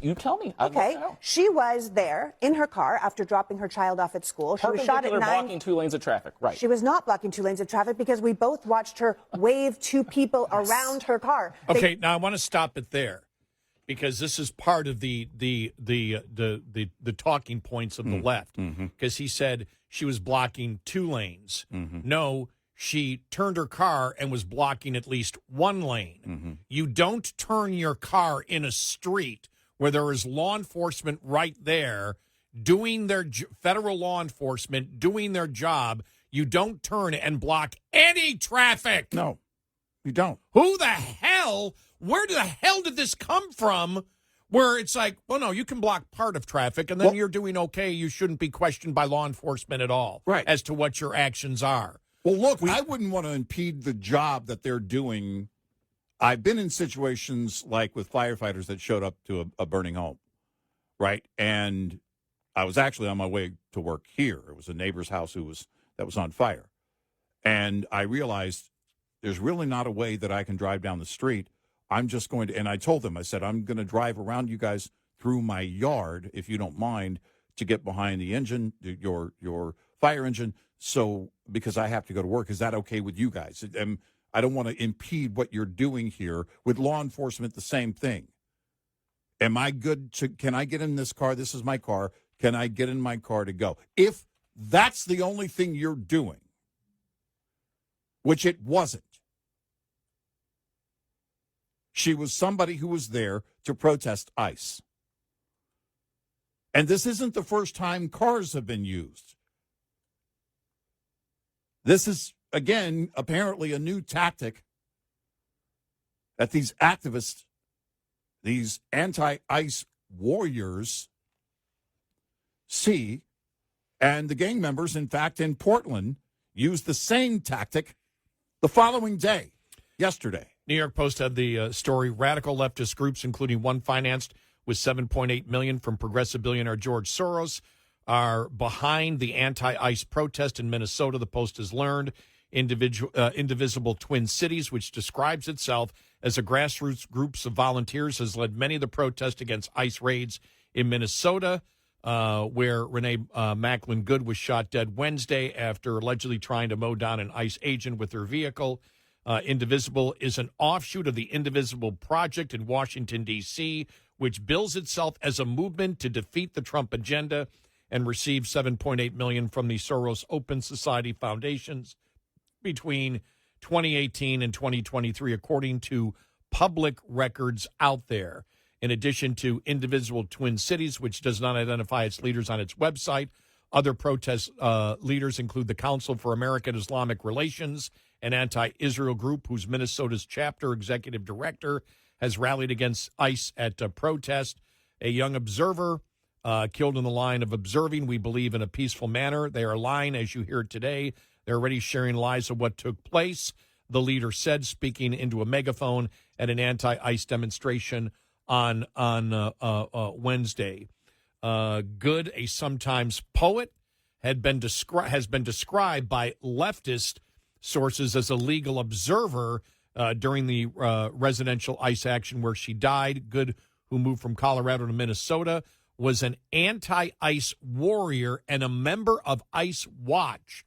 You tell me. Okay. She was there in her car after dropping her child off at school. She was shot at 9. Blocking 2 lanes of traffic. Right. She was not blocking 2 lanes of traffic because we both watched her wave 2 people around her car. Okay, now I want to stop it there because this is part of the talking points of the left. Because he said she was blocking 2 lanes. No, she turned her car and was blocking at least 1 lane. You don't turn your car in a street where there is law enforcement right there doing their federal law enforcement doing their job. You don't turn and block any traffic. No, you don't. Who the hell? Where the hell did this come from? Where it's like, well, no, you can block part of traffic, and then you're doing okay. You shouldn't be questioned by law enforcement at all, right, as to what your actions are. Well, look, I wouldn't want to impede the job that they're doing. I've been in situations like with firefighters that showed up to a burning home, right? And I was actually on my way to work here. It was a neighbor's house that was on fire. And I realized there's really not a way that I can drive down the street. I'm just going to, and I told them, I said, I'm going to drive around you guys through my yard, if you don't mind, to get behind the engine, your fire engine. So, because I have to go to work, is that okay with you guys? I don't want to impede what you're doing here. With law enforcement, the same thing. Am I good to, can I get in this car? This is my car. Can I get in my car to go? If that's the only thing you're doing, which it wasn't. She was somebody who was there to protest ICE. And this isn't the first time cars have been used. This is, again, apparently a new tactic that these activists, these anti-ICE warriors see. And the gang members, in fact, in Portland, used the same tactic the following day, yesterday. New York Post had the story, radical leftist groups, including one financed with $7.8 million from progressive billionaire George Soros, are behind the anti-ICE protest in Minnesota. The Post has learned Indivisible Twin Cities, which describes itself as a grassroots group of volunteers, has led many of the protests against ICE raids in Minnesota, where Renee Good was shot dead Wednesday after allegedly trying to mow down an ICE agent with her vehicle. Indivisible is an offshoot of the Indivisible Project in Washington, D.C., which bills itself as a movement to defeat the Trump agenda and received $7.8 million from the Soros Open Society Foundations between 2018 and 2023, according to public records out there. In addition to Indivisible Twin Cities, which does not identify its leaders on its website, other protest leaders include the Council for American Islamic Relations, an anti-Israel group whose Minnesota's chapter executive director has rallied against ICE at a protest. A young observer killed in the line of observing, we believe, in a peaceful manner. They are lying, as you hear today. They're already sharing lies of what took place, the leader said, speaking into a megaphone at an anti-ICE demonstration on Wednesday. Good, a sometimes poet, has been described by leftist sources as a legal observer during the residential ICE action where she died. Good, who moved from Colorado to Minnesota, was an anti-ICE warrior and a member of ICE Watch,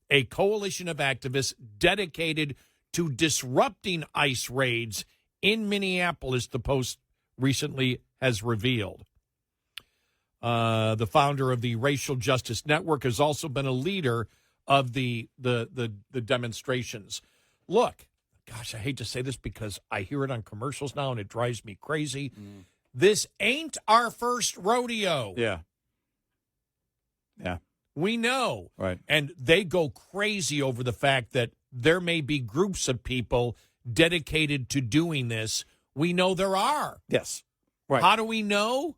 a coalition of activists dedicated to disrupting ICE raids in Minneapolis, the Post recently has revealed. The founder of the Racial Justice Network has also been a leader of the demonstrations. Look, gosh, I hate to say this because I hear it on commercials now and it drives me crazy. This ain't our first rodeo. Yeah. We know. Right. And they go crazy over the fact that there may be groups of people dedicated to doing this. We know there are. Yes. Right. How do we know?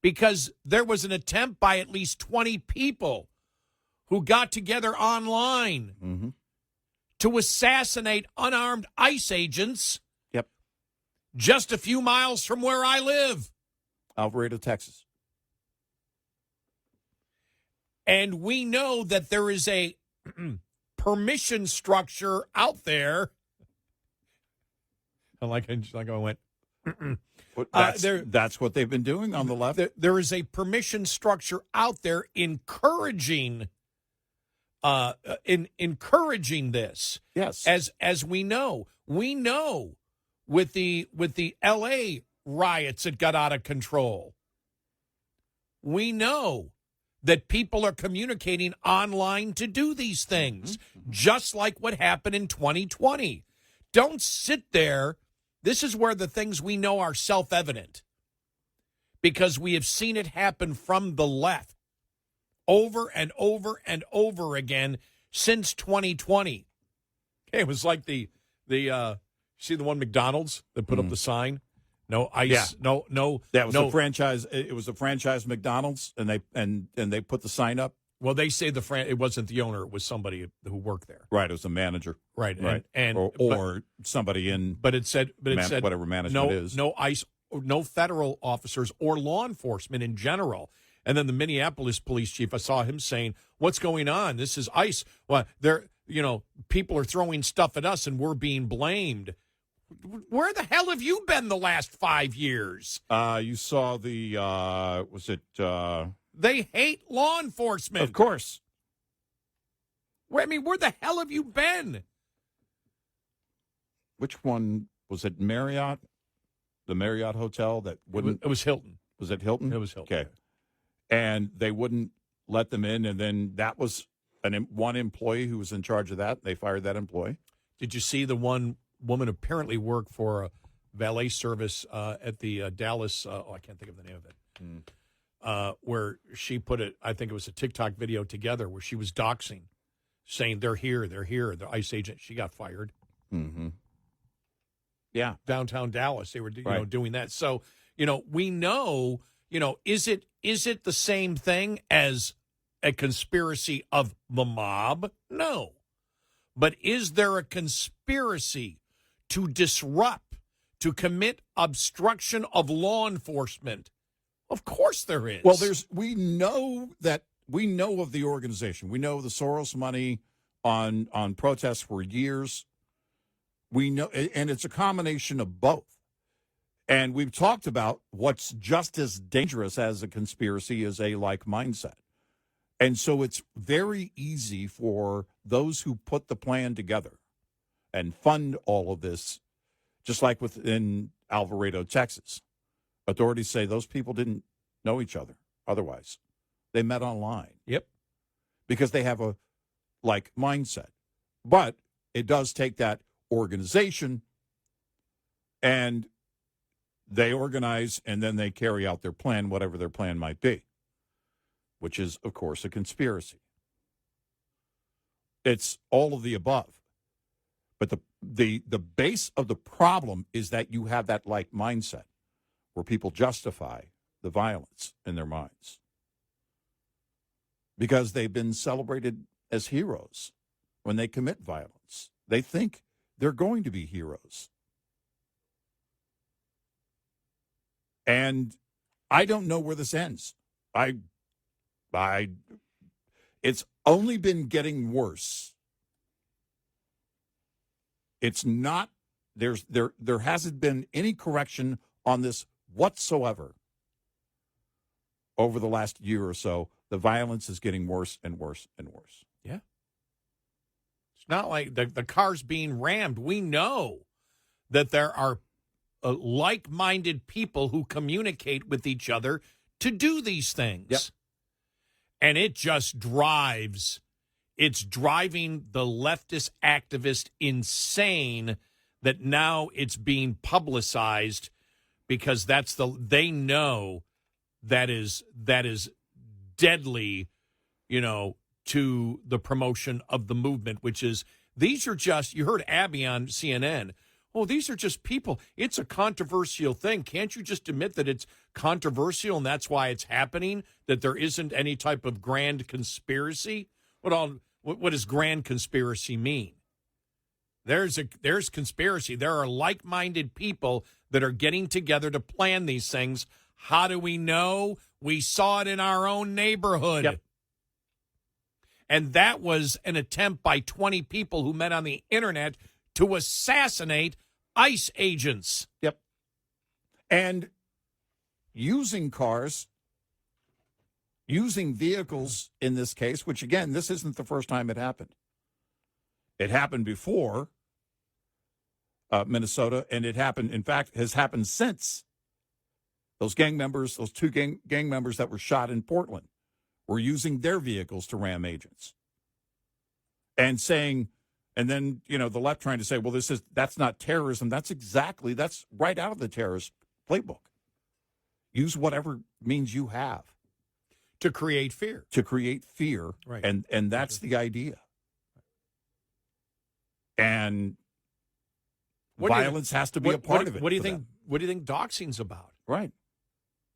Because there was an attempt by at least 20 people who got together online to assassinate unarmed ICE agents. Yep. Just a few miles from where I live. Alvarado, Texas. And we know that there is a permission structure out there. I went. That's what they've been doing on the left. There is a permission structure out there encouraging this. Yes. As we know with the L.A. riots that got out of control. We know that people are communicating online to do these things, just like what happened in 2020. Don't sit there. This is where the things we know are self-evident, because we have seen it happen from the left over and over and over again since 2020. It was like the see the one McDonald's that put up the sign? No ice. Yeah. No. That was no. a franchise. It was a franchise McDonald's, and they put the sign up. Well, they say it wasn't the owner; it was somebody who worked there. Right, it was a manager. Right, or somebody in. But it said whatever management is. No ICE, no federal officers or law enforcement in general. And then the Minneapolis police chief, I saw him saying, "What's going on? This is ICE. Well, people are throwing stuff at us, and we're being blamed." Where the hell have you been the last 5 years? You saw the They hate law enforcement. Of course. Where the hell have you been? Which one was it? Marriott, the Marriott hotel that wouldn't. It was Hilton. Was it Hilton? It was Hilton. Okay, and they wouldn't let them in, and then that was one employee who was in charge of that. They fired that employee. Did you see the one woman apparently worked for a valet service at the Dallas? I can't think of the name of it. Where she put it, I think it was a TikTok video together where she was doxing, saying they're here, the ICE agent. She got fired. Yeah, downtown Dallas, they were doing that. So we know, is it the same thing as a conspiracy of the mob? No, but is there a conspiracy to disrupt, to commit obstruction of law enforcement? Of course there is. Well, we know of the organization. We know the Soros money on protests for years. We know, and it's a combination of both. And we've talked about what's just as dangerous as a conspiracy is a like mindset. And so it's very easy for those who put the plan together and fund all of this, just like within Alvarado, Texas. Authorities say those people didn't know each other otherwise. They met online. Yep. Because they have a like mindset. But it does take that organization, and they organize, and then they carry out their plan, whatever their plan might be, which is, of course, a conspiracy. It's all of the above. But the base of the problem is that you have that like mindset where people justify the violence in their minds because they've been celebrated as heroes when they commit violence. They think they're going to be heroes. And I don't know where this ends. It's only been getting worse. It's not, there hasn't been any correction on this whatsoever over the last year or so. The violence is getting worse and worse and worse. Yeah. It's not like the car's being rammed. We know that there are like-minded people who communicate with each other to do these things. Yep. And it just drives, it's driving the leftist activist insane that now it's being publicized because they know that is deadly, to the promotion of the movement, which is, these are just, you heard Abby on CNN. Oh, these are just people. It's a controversial thing. Can't you just admit that it's controversial and that's why it's happening, that there isn't any type of grand conspiracy? What does grand conspiracy mean? There's conspiracy. There are like-minded people that are getting together to plan these things. How do we know? We saw it in our own neighborhood. Yep. And that was an attempt by 20 people who met on the internet to assassinate ICE agents. Yep. And using cars, using vehicles in this case, which, again, this isn't the first time it happened. It happened before Minnesota, and it happened, in fact, has happened since. Those gang members, those two gang members that were shot in Portland, were using their vehicles to ram agents. And saying, and then, the left trying to say, well, that's not terrorism. That's right out of the terrorist playbook. Use whatever means you have. To create fear. Right. And that's the idea. And violence has to be a part of it. What do you think doxing's about? Right.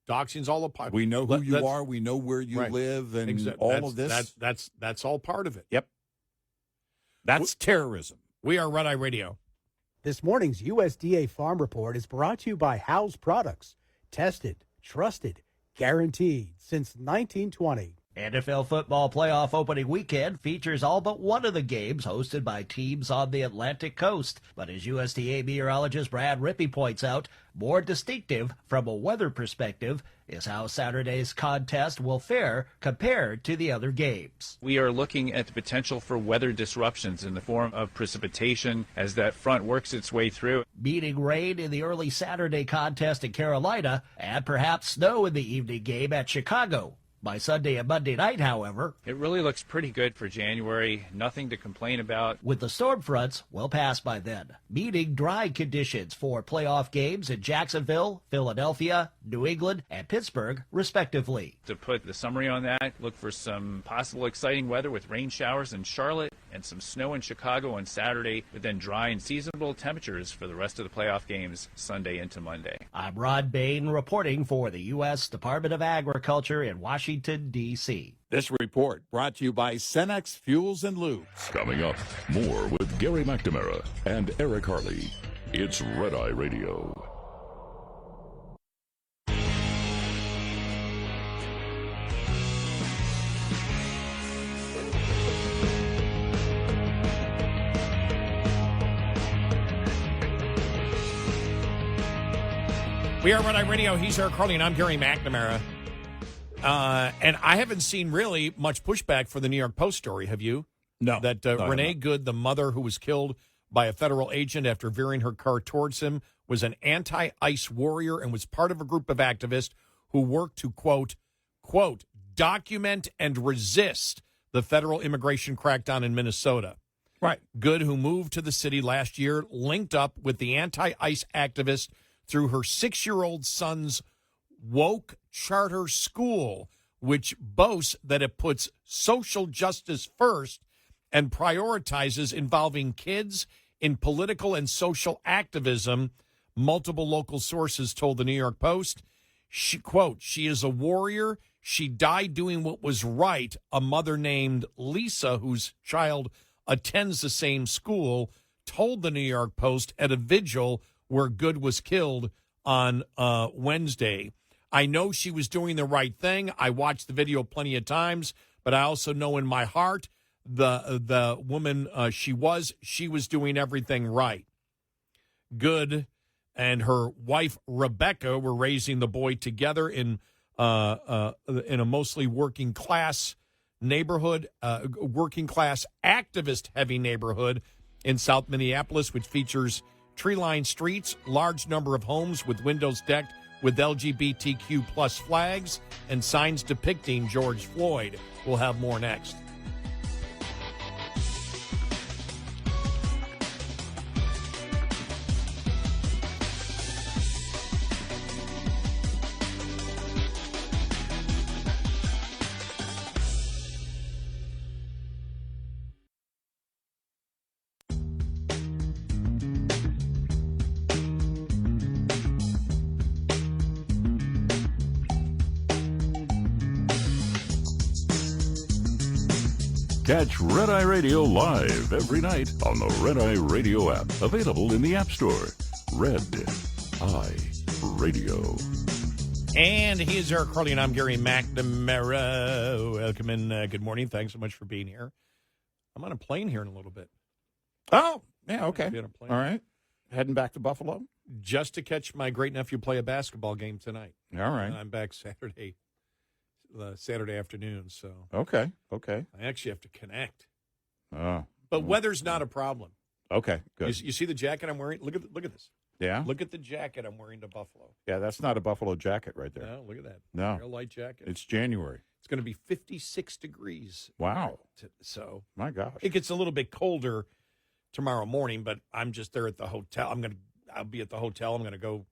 Doxing's all a part. We know who you are. We know where you live, and all of this. That's all part of it. Yep. That's terrorism. We are Red Eye Radio. This morning's USDA Farm Report is brought to you by House Products. Tested, trusted, guaranteed since 1920. NFL football playoff opening weekend features all but one of the games hosted by teams on the Atlantic coast. But as USDA meteorologist Brad Rippey points out, more distinctive from a weather perspective is how Saturday's contest will fare compared to the other games. We are looking at the potential for weather disruptions in the form of precipitation as that front works its way through. Meaning rain in the early Saturday contest in Carolina and perhaps snow in the evening game at Chicago. By Sunday and Monday night, however, it really looks pretty good for January. Nothing to complain about. With the storm fronts well past by then, meaning dry conditions for playoff games in Jacksonville, Philadelphia, New England, and Pittsburgh, respectively. To put the summary on that, look for some possible exciting weather with rain showers in Charlotte and some snow in Chicago on Saturday, but then dry and seasonable temperatures for the rest of the playoff games Sunday into Monday. I'm Rod Bain reporting for the U.S. Department of Agriculture in Washington, D.C. This report brought to you by Cenex Fuels and Lubes. Coming up, more with Gary McNamara and Eric Harley. It's Red Eye Radio. We are Red Eye Radio. He's Eric Harley, and I'm Gary McNamara. And I haven't seen really much pushback for the New York Post story. Have you? No. That Renee Good, the mother who was killed by a federal agent after veering her car towards him, was an anti-ICE warrior and was part of a group of activists who worked to, quote, document and resist the federal immigration crackdown in Minnesota. Right. Good, who moved to the city last year, linked up with the anti-ICE activist through her 6-year-old son's woke charter school, which boasts that it puts social justice first and prioritizes involving kids in political and social activism, multiple local sources told the New York Post. She, quote, she is a warrior. She died doing what was right. A mother named Lisa, whose child attends the same school, told the New York Post at a vigil where Good was killed on Wednesday. I know she was doing the right thing. I watched the video plenty of times, but I also know in my heart the woman she was doing everything right. Good and her wife Rebecca were raising the boy together in a mostly working class neighborhood, working class activist heavy neighborhood in South Minneapolis, which features tree-lined streets, large number of homes with windows decked with LGBTQ plus flags and signs depicting George Floyd. We'll have more next. Catch Red Eye Radio live every night on the Red Eye Radio app. Available in the App Store. Red Eye Radio. And he is Eric Harley, and I'm Gary McNamara. Welcome in. Good morning. Thanks so much for being here. I'm on a plane here in a little bit. Oh, yeah, okay. Be on a plane. All right. Heading back to Buffalo? Just to catch my great-nephew play a basketball game tonight. All right. And I'm back Saturday afternoon, so. Okay. I actually have to connect. Oh. But weather's not a problem. Okay, good. You see the jacket I'm wearing? Look at this. Yeah? Look at the jacket I'm wearing to Buffalo. Yeah, that's not a Buffalo jacket right there. No, look at that. No. Real light jacket. It's January. It's going to be 56 degrees. Wow. So my gosh. It gets a little bit colder tomorrow morning, but I'm just there at the hotel. I'll be at the hotel. I'm going to go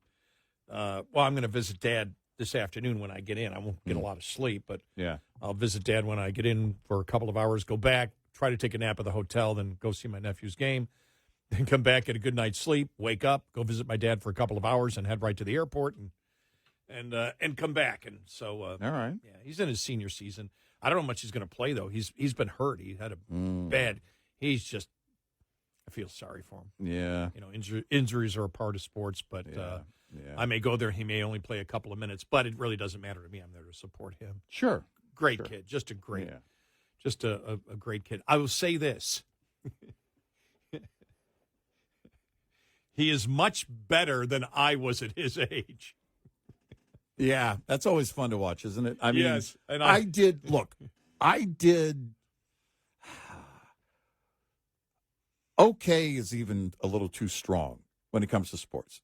I'm going to visit Dad this afternoon when I get in. I won't get a lot of sleep, but yeah, I'll visit Dad when I get in for a couple of hours, go back, try to take a nap at the hotel, then go see my nephew's game, then come back, get a good night's sleep, wake up, go visit my dad for a couple of hours, and head right to the airport and come back. And so, all right, yeah, he's in his senior season. I don't know how much he's going to play though. He's been hurt. He had a bad. He's just. I feel sorry for him. Yeah, injuries are a part of sports, but. Yeah. I may go there. He may only play a couple of minutes, but it really doesn't matter to me. I'm there to support him. Sure. Great kid. Just a great, just a great kid. I will say this. He is much better than I was at his age. Yeah, that's always fun to watch, isn't it? I mean, yes, and I did okay is even a little too strong when it comes to sports.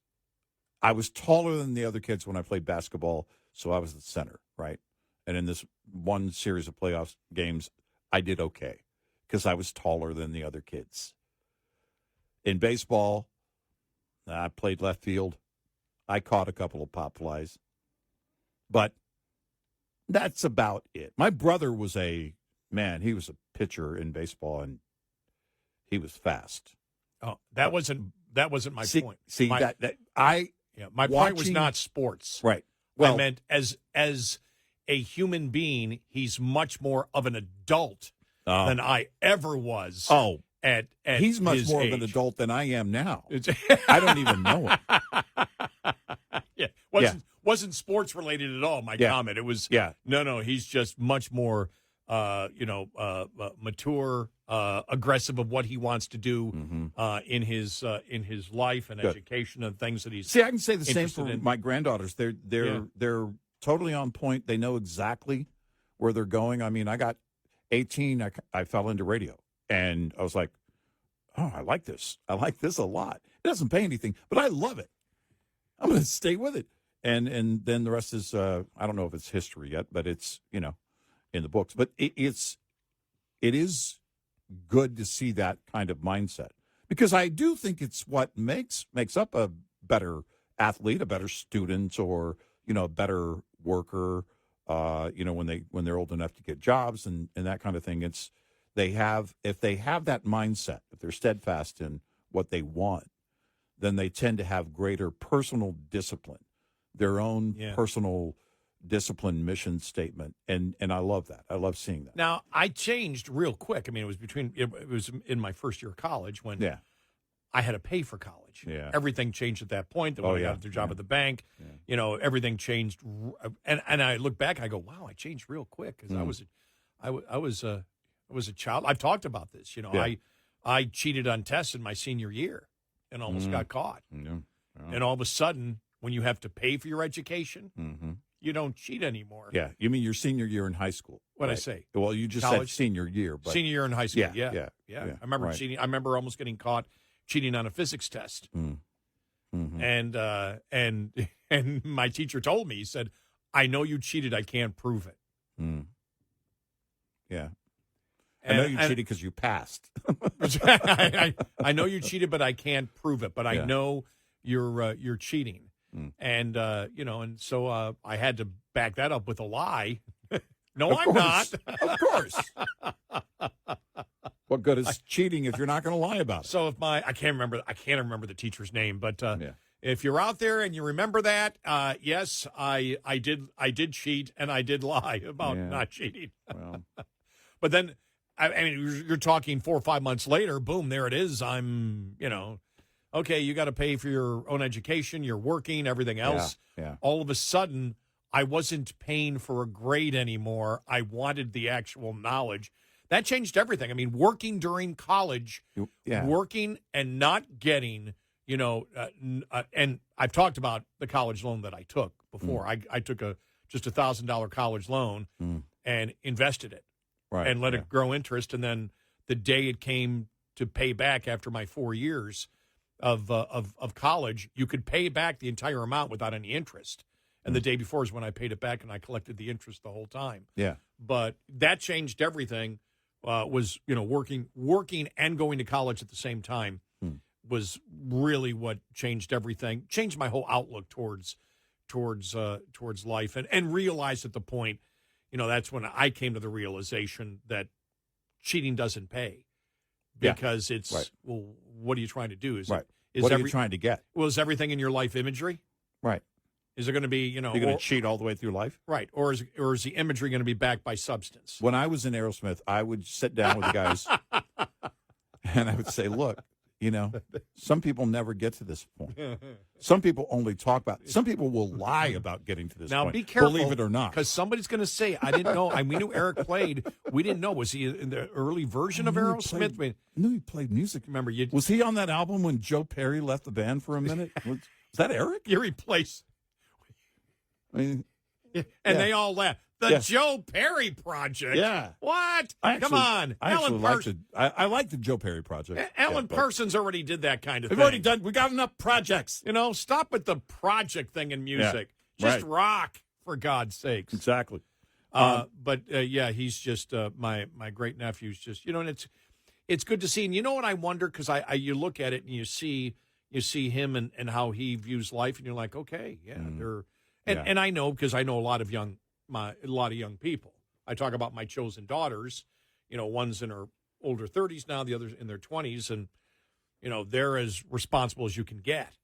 I was taller than the other kids when I played basketball, so I was the center, right? And in this one series of playoff games, I did okay because I was taller than the other kids. In baseball, I played left field. I caught a couple of pop flies. But that's about it. My brother was he was a pitcher in baseball, and he was fast. Oh, that wasn't my point. See, my point was not sports. Right. Well, I meant as a human being, he's much more of an adult than I ever was. Oh, at he's much more age. of an adult than I am now. I don't even know him. Wasn't sports related at all. My comment. It was no. He's just much more mature, aggressive of what he wants to do in his life and education and things that he's. See, I can say the same for in. my granddaughters. They're totally on point. They know exactly where they're going. I mean, I got 18. I fell into radio, and I was like, oh, I like this. I like this a lot. It doesn't pay anything, but I love it. I'm going to stay with it. And then the rest is I don't know if it's history yet, but it's in the books. But it is good to see that kind of mindset, because I do think it's what makes up a better athlete, a better student, or a better worker. When they're old enough to get jobs and that kind of thing. If they have that mindset, if they're steadfast in what they want, then they tend to have greater personal discipline, their own personal discipline mission statement, and I love that. I love seeing that. Now, I changed real quick. I mean, it was in my first year of college when I had to pay for college. Yeah. Everything changed at that point. When I got the job at the bank, everything changed. And I look back, I go, wow, I changed real quick because I was a child. I've talked about this. You know, Yeah. I cheated on tests in my senior year and almost got caught. Yeah. And all of a sudden, when you have to pay for your education, Mm-hmm. you don't cheat anymore. Yeah. You mean your senior year in high school? What'd I right? say? Well, you just College? said senior year. But Senior year in high school. Yeah, Yeah. yeah. I remember right. cheating. I remember almost getting caught cheating on a physics test. Mm-hmm. And my teacher told me, he said, "I know you cheated. I can't prove it." Mm. Yeah. I And- know you and- cheated because you passed. I know you cheated, but I can't prove it. But I Yeah. know you're cheating. Mm. And and so I had to back that up with a lie. No, Of I'm course. not. Of course. What good is cheating if you're not going to lie about it? So if I can't remember the teacher's name, but if you're out there and you remember that, yes, I did cheat and I did lie about not cheating. Well. But then I mean you're talking 4 or 5 months later, boom, there it is. I'm, okay, you got to pay for your own education, you're working, everything else. Yeah. All of a sudden, I wasn't paying for a grade anymore. I wanted the actual knowledge. That changed everything. I mean, working during college, working and not getting, and I've talked about the college loan that I took before. I took just $1,000 college loan and invested it and let it grow interest. And then the day it came to pay back after my 4 years of college, you could pay back the entire amount without any interest. And the day before is when I paid it back, and I collected the interest the whole time. Yeah. But that changed everything. Was working and going to college at the same time was really what changed everything. Changed my whole outlook towards life, and realized at the point, that's when I came to the realization that cheating doesn't pay because it's well, what are you trying to do? What are you trying to get? Well, is everything in your life imagery? Right. Is it going to be, you're going to cheat all the way through life? Right. Or is the imagery going to be backed by substance? When I was in Aerosmith, I would sit down with the guys and I would say, look, some people never get to this point. Some people only talk about it. Some people will lie about getting to this now, point. Be careful. Believe it or not. Because somebody's going to say, I didn't know. We knew Eric played. We didn't know. Was he in the early version of Aerosmith? I knew he played music. Remember, was he on that album when Joe Perry left the band for a minute? Was that Eric? You replaced. I mean, they all laughed. The Joe Perry Project. Yeah. What? Come on. I like the Joe Perry Project. Alan Parsons already did that kind of thing. We've already done. We got enough projects. Stop with the project thing in music. Just rock, for God's sakes. Exactly. But he's just my great nephew's just and it's good to see. And you know what I wonder, because you look at it and you see him and how he views life, and you're like, okay, they're. And I know, because I know a lot of young people. I talk about my chosen daughters. One's in her older 30s now, the other's in their 20s, and they're as responsible as you can get.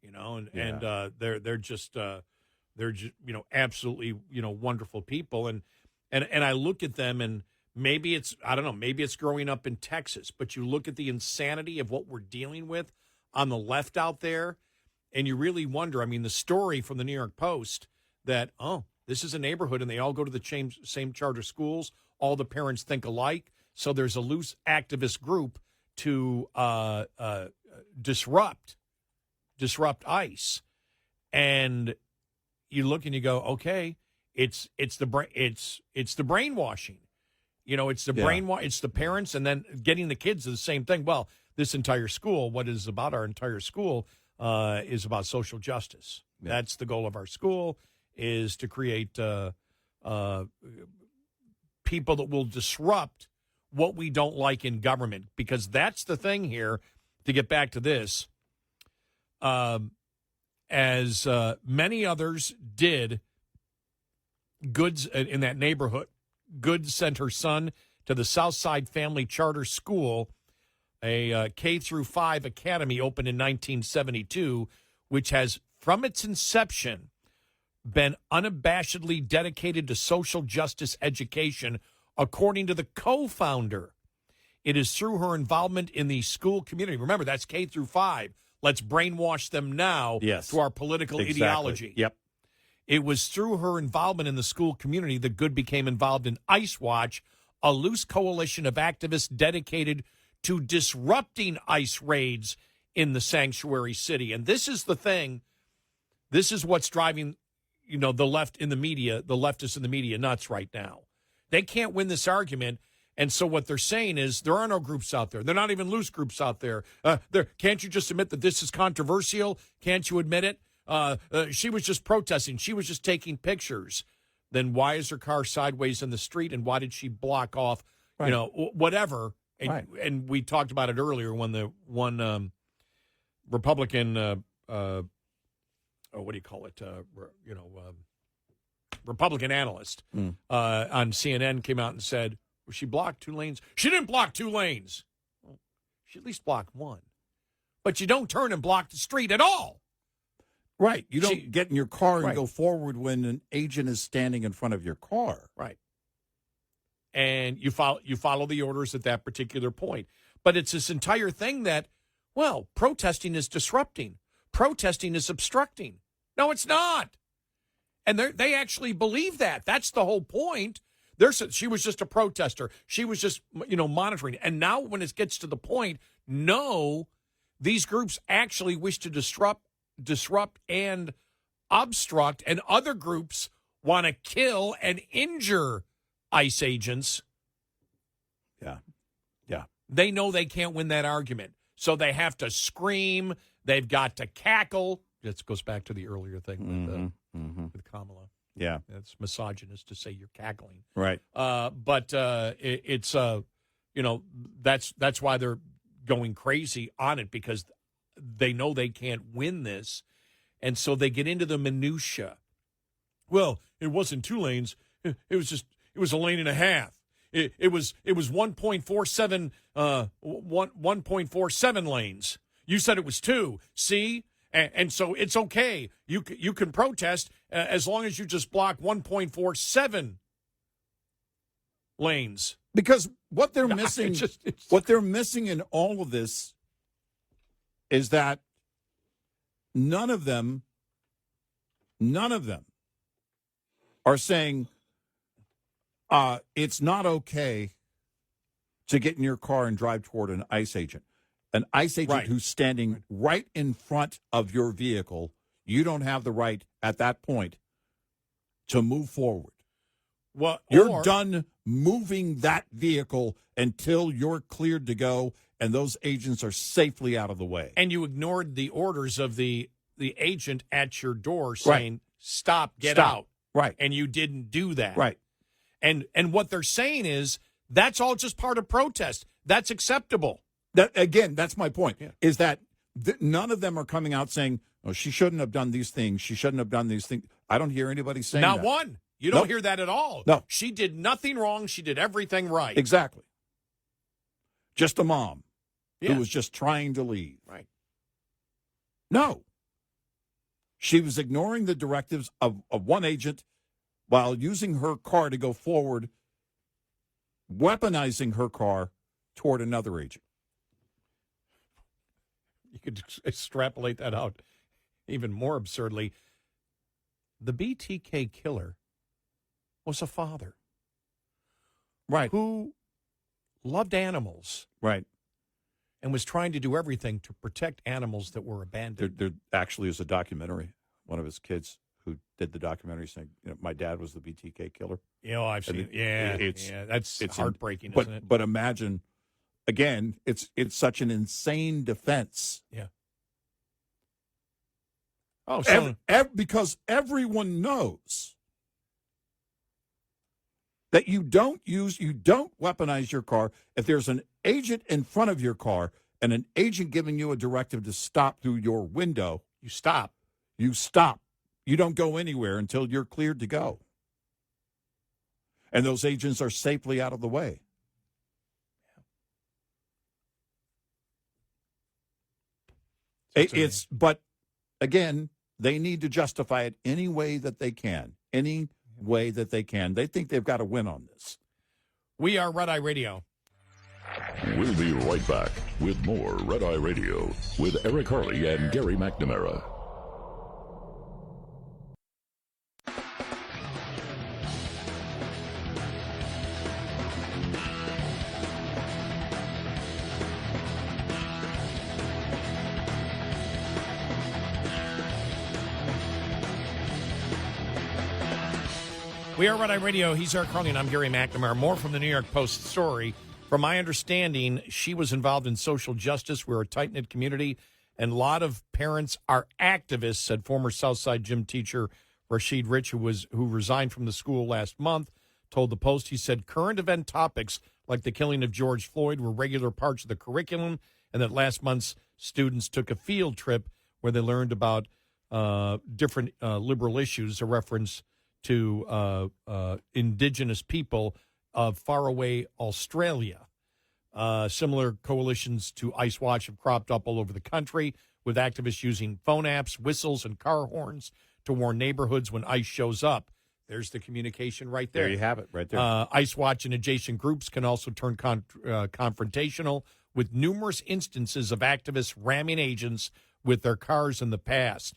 They're just absolutely wonderful people, and I look at them, and maybe it's growing up in Texas, but you look at the insanity of what we're dealing with on the left out there. And you really wonder, the story from the New York Post that, this is a neighborhood and they all go to the same charter schools. All the parents think alike. So there's a loose activist group to disrupt ICE. And you look and you go, okay, it's the brainwashing. It's the parents, and then getting the kids to the same thing. Well, this entire school, what is about our entire school, is about social justice. Yeah. That's the goal of our school, is to create people that will disrupt what we don't like in government. Because that's the thing here, to get back to this, as many others did, Goods in that neighborhood, Good sent her son to the Southside Family Charter School, a K-5 academy opened in 1972, which has, from its inception, been unabashedly dedicated to social justice education, according to the co-founder. It is through her involvement in the school community. Remember, that's K-5. Let's brainwash them now to our political ideology. Yep. It was through her involvement in the school community that Good became involved in ICE Watch, a loose coalition of activists dedicated to disrupting ICE raids in the sanctuary city. And this is the thing. This is what's driving, the left in the media, the leftists in the media nuts right now. They can't win this argument. And so what they're saying is there are no groups out there. They're not even loose groups out there. Can't you just admit that this is controversial? Can't you admit it? She was just protesting. She was just taking pictures. Then why is her car sideways in the street? And why did she block off, whatever? And, and we talked about it earlier when the one Republican, what do you call it? Republican analyst on CNN came out and said, well, she blocked 2 lanes. She didn't block 2 lanes. Well, she at least blocked 1. But you don't turn and block the street at all. Right. You don't get in your car and go forward when an agent is standing in front of your car. Right. And you follow the orders at that particular point. But it's this entire thing that, well, protesting is disrupting. Protesting is obstructing. No, it's not. And they actually believe that. That's the whole point. She was just a protester. She was just, monitoring. And now when it gets to the point, no, these groups actually wish to disrupt and obstruct, and other groups want to kill and injure ICE agents. Yeah. They know they can't win that argument. So they have to scream. They've got to cackle. This goes back to the earlier thing with Kamala. Yeah. It's misogynist to say you're cackling. Right. But it's that's why they're going crazy on it, because they know they can't win this. And so they get into the minutia. Well, it wasn't 2 lanes. It was a lane and a half. It was 1.47 1.47 lanes. You said it was 2. See? And so it's okay. You can protest as long as you just block 1.47 lanes. Because what they're missing, what they're missing in all of this is that none of them are saying it's not okay to get in your car and drive toward an ICE agent. An ICE agent who's standing right in front of your vehicle, you don't have the right at that point to move forward. Well, you're done moving that vehicle until you're cleared to go, and those agents are safely out of the way. And you ignored the orders of the agent at your door saying, stop, get out. Right. And you didn't do that. Right. And what they're saying is that's all just part of protest. That's acceptable. That's my point, is that none of them are coming out saying, oh, she shouldn't have done these things. She shouldn't have done these things. I don't hear anybody saying that. Not one. You don't hear that at all. No. She did nothing wrong. She did everything right. Exactly. Just a mom who was just trying to leave. Right. No. She was ignoring the directives of one agent while using her car to go forward, weaponizing her car toward another agent. You could extrapolate that out even more absurdly. The BTK killer was a father. Right. Who loved animals. Right. And was trying to do everything to protect animals that were abandoned. There actually is a documentary. One of his kids who did the documentary saying, my dad was the BTK killer. I've seen it. That's heartbreaking, isn't it? But imagine, again, it's such an insane defense. Yeah. Because everyone knows that you don't weaponize your car. If there's an agent in front of your car and an agent giving you a directive to stop through your window, you stop. You stop. You don't go anywhere until you're cleared to go. And those agents are safely out of the way. But again, they need to justify it any way that they can. Any way that they can. They think they've got to win on this. We are Red Eye Radio. We'll be right back with more Red Eye Radio with Eric Harley and Gary McNamara. We are Red Eye Radio. He's Eric Harley, and I'm Gary McNamara. More from the New York Post story. From my understanding, she was involved in social justice. We're a tight-knit community, and a lot of parents are activists, said former Southside gym teacher Rashid Rich, who resigned from the school last month, told the Post. He said current event topics like the killing of George Floyd were regular parts of the curriculum, and that last month's students took a field trip where they learned about different liberal issues, a reference to indigenous people of faraway Australia. Similar coalitions to Ice Watch have cropped up all over the country, with activists using phone apps, whistles, and car horns to warn neighborhoods when ICE shows up. There's the communication right there. There you have it, right there. Ice Watch and adjacent groups can also turn confrontational, with numerous instances of activists ramming agents with their cars in the past.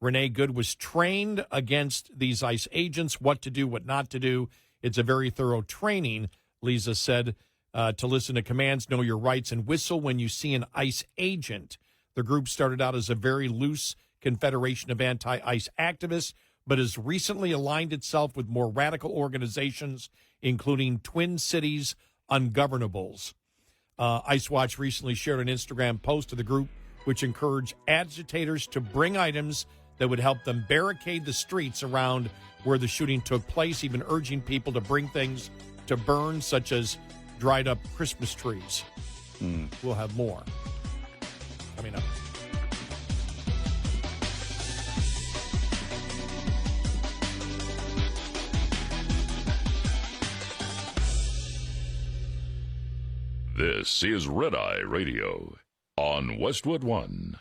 Renee Good was trained against these ICE agents, what to do, what not to do. It's a very thorough training, Lisa said, to listen to commands, know your rights, and whistle when you see an ICE agent. The group started out as a very loose confederation of anti-ICE activists, but has recently aligned itself with more radical organizations, including Twin Cities Ungovernables. Ice Watch recently shared an Instagram post of the group, which encouraged agitators to bring items that would help them barricade the streets around where the shooting took place, even urging people to bring things to burn, such as dried up Christmas trees. We'll have more coming up. This is Red Eye Radio on Westwood One.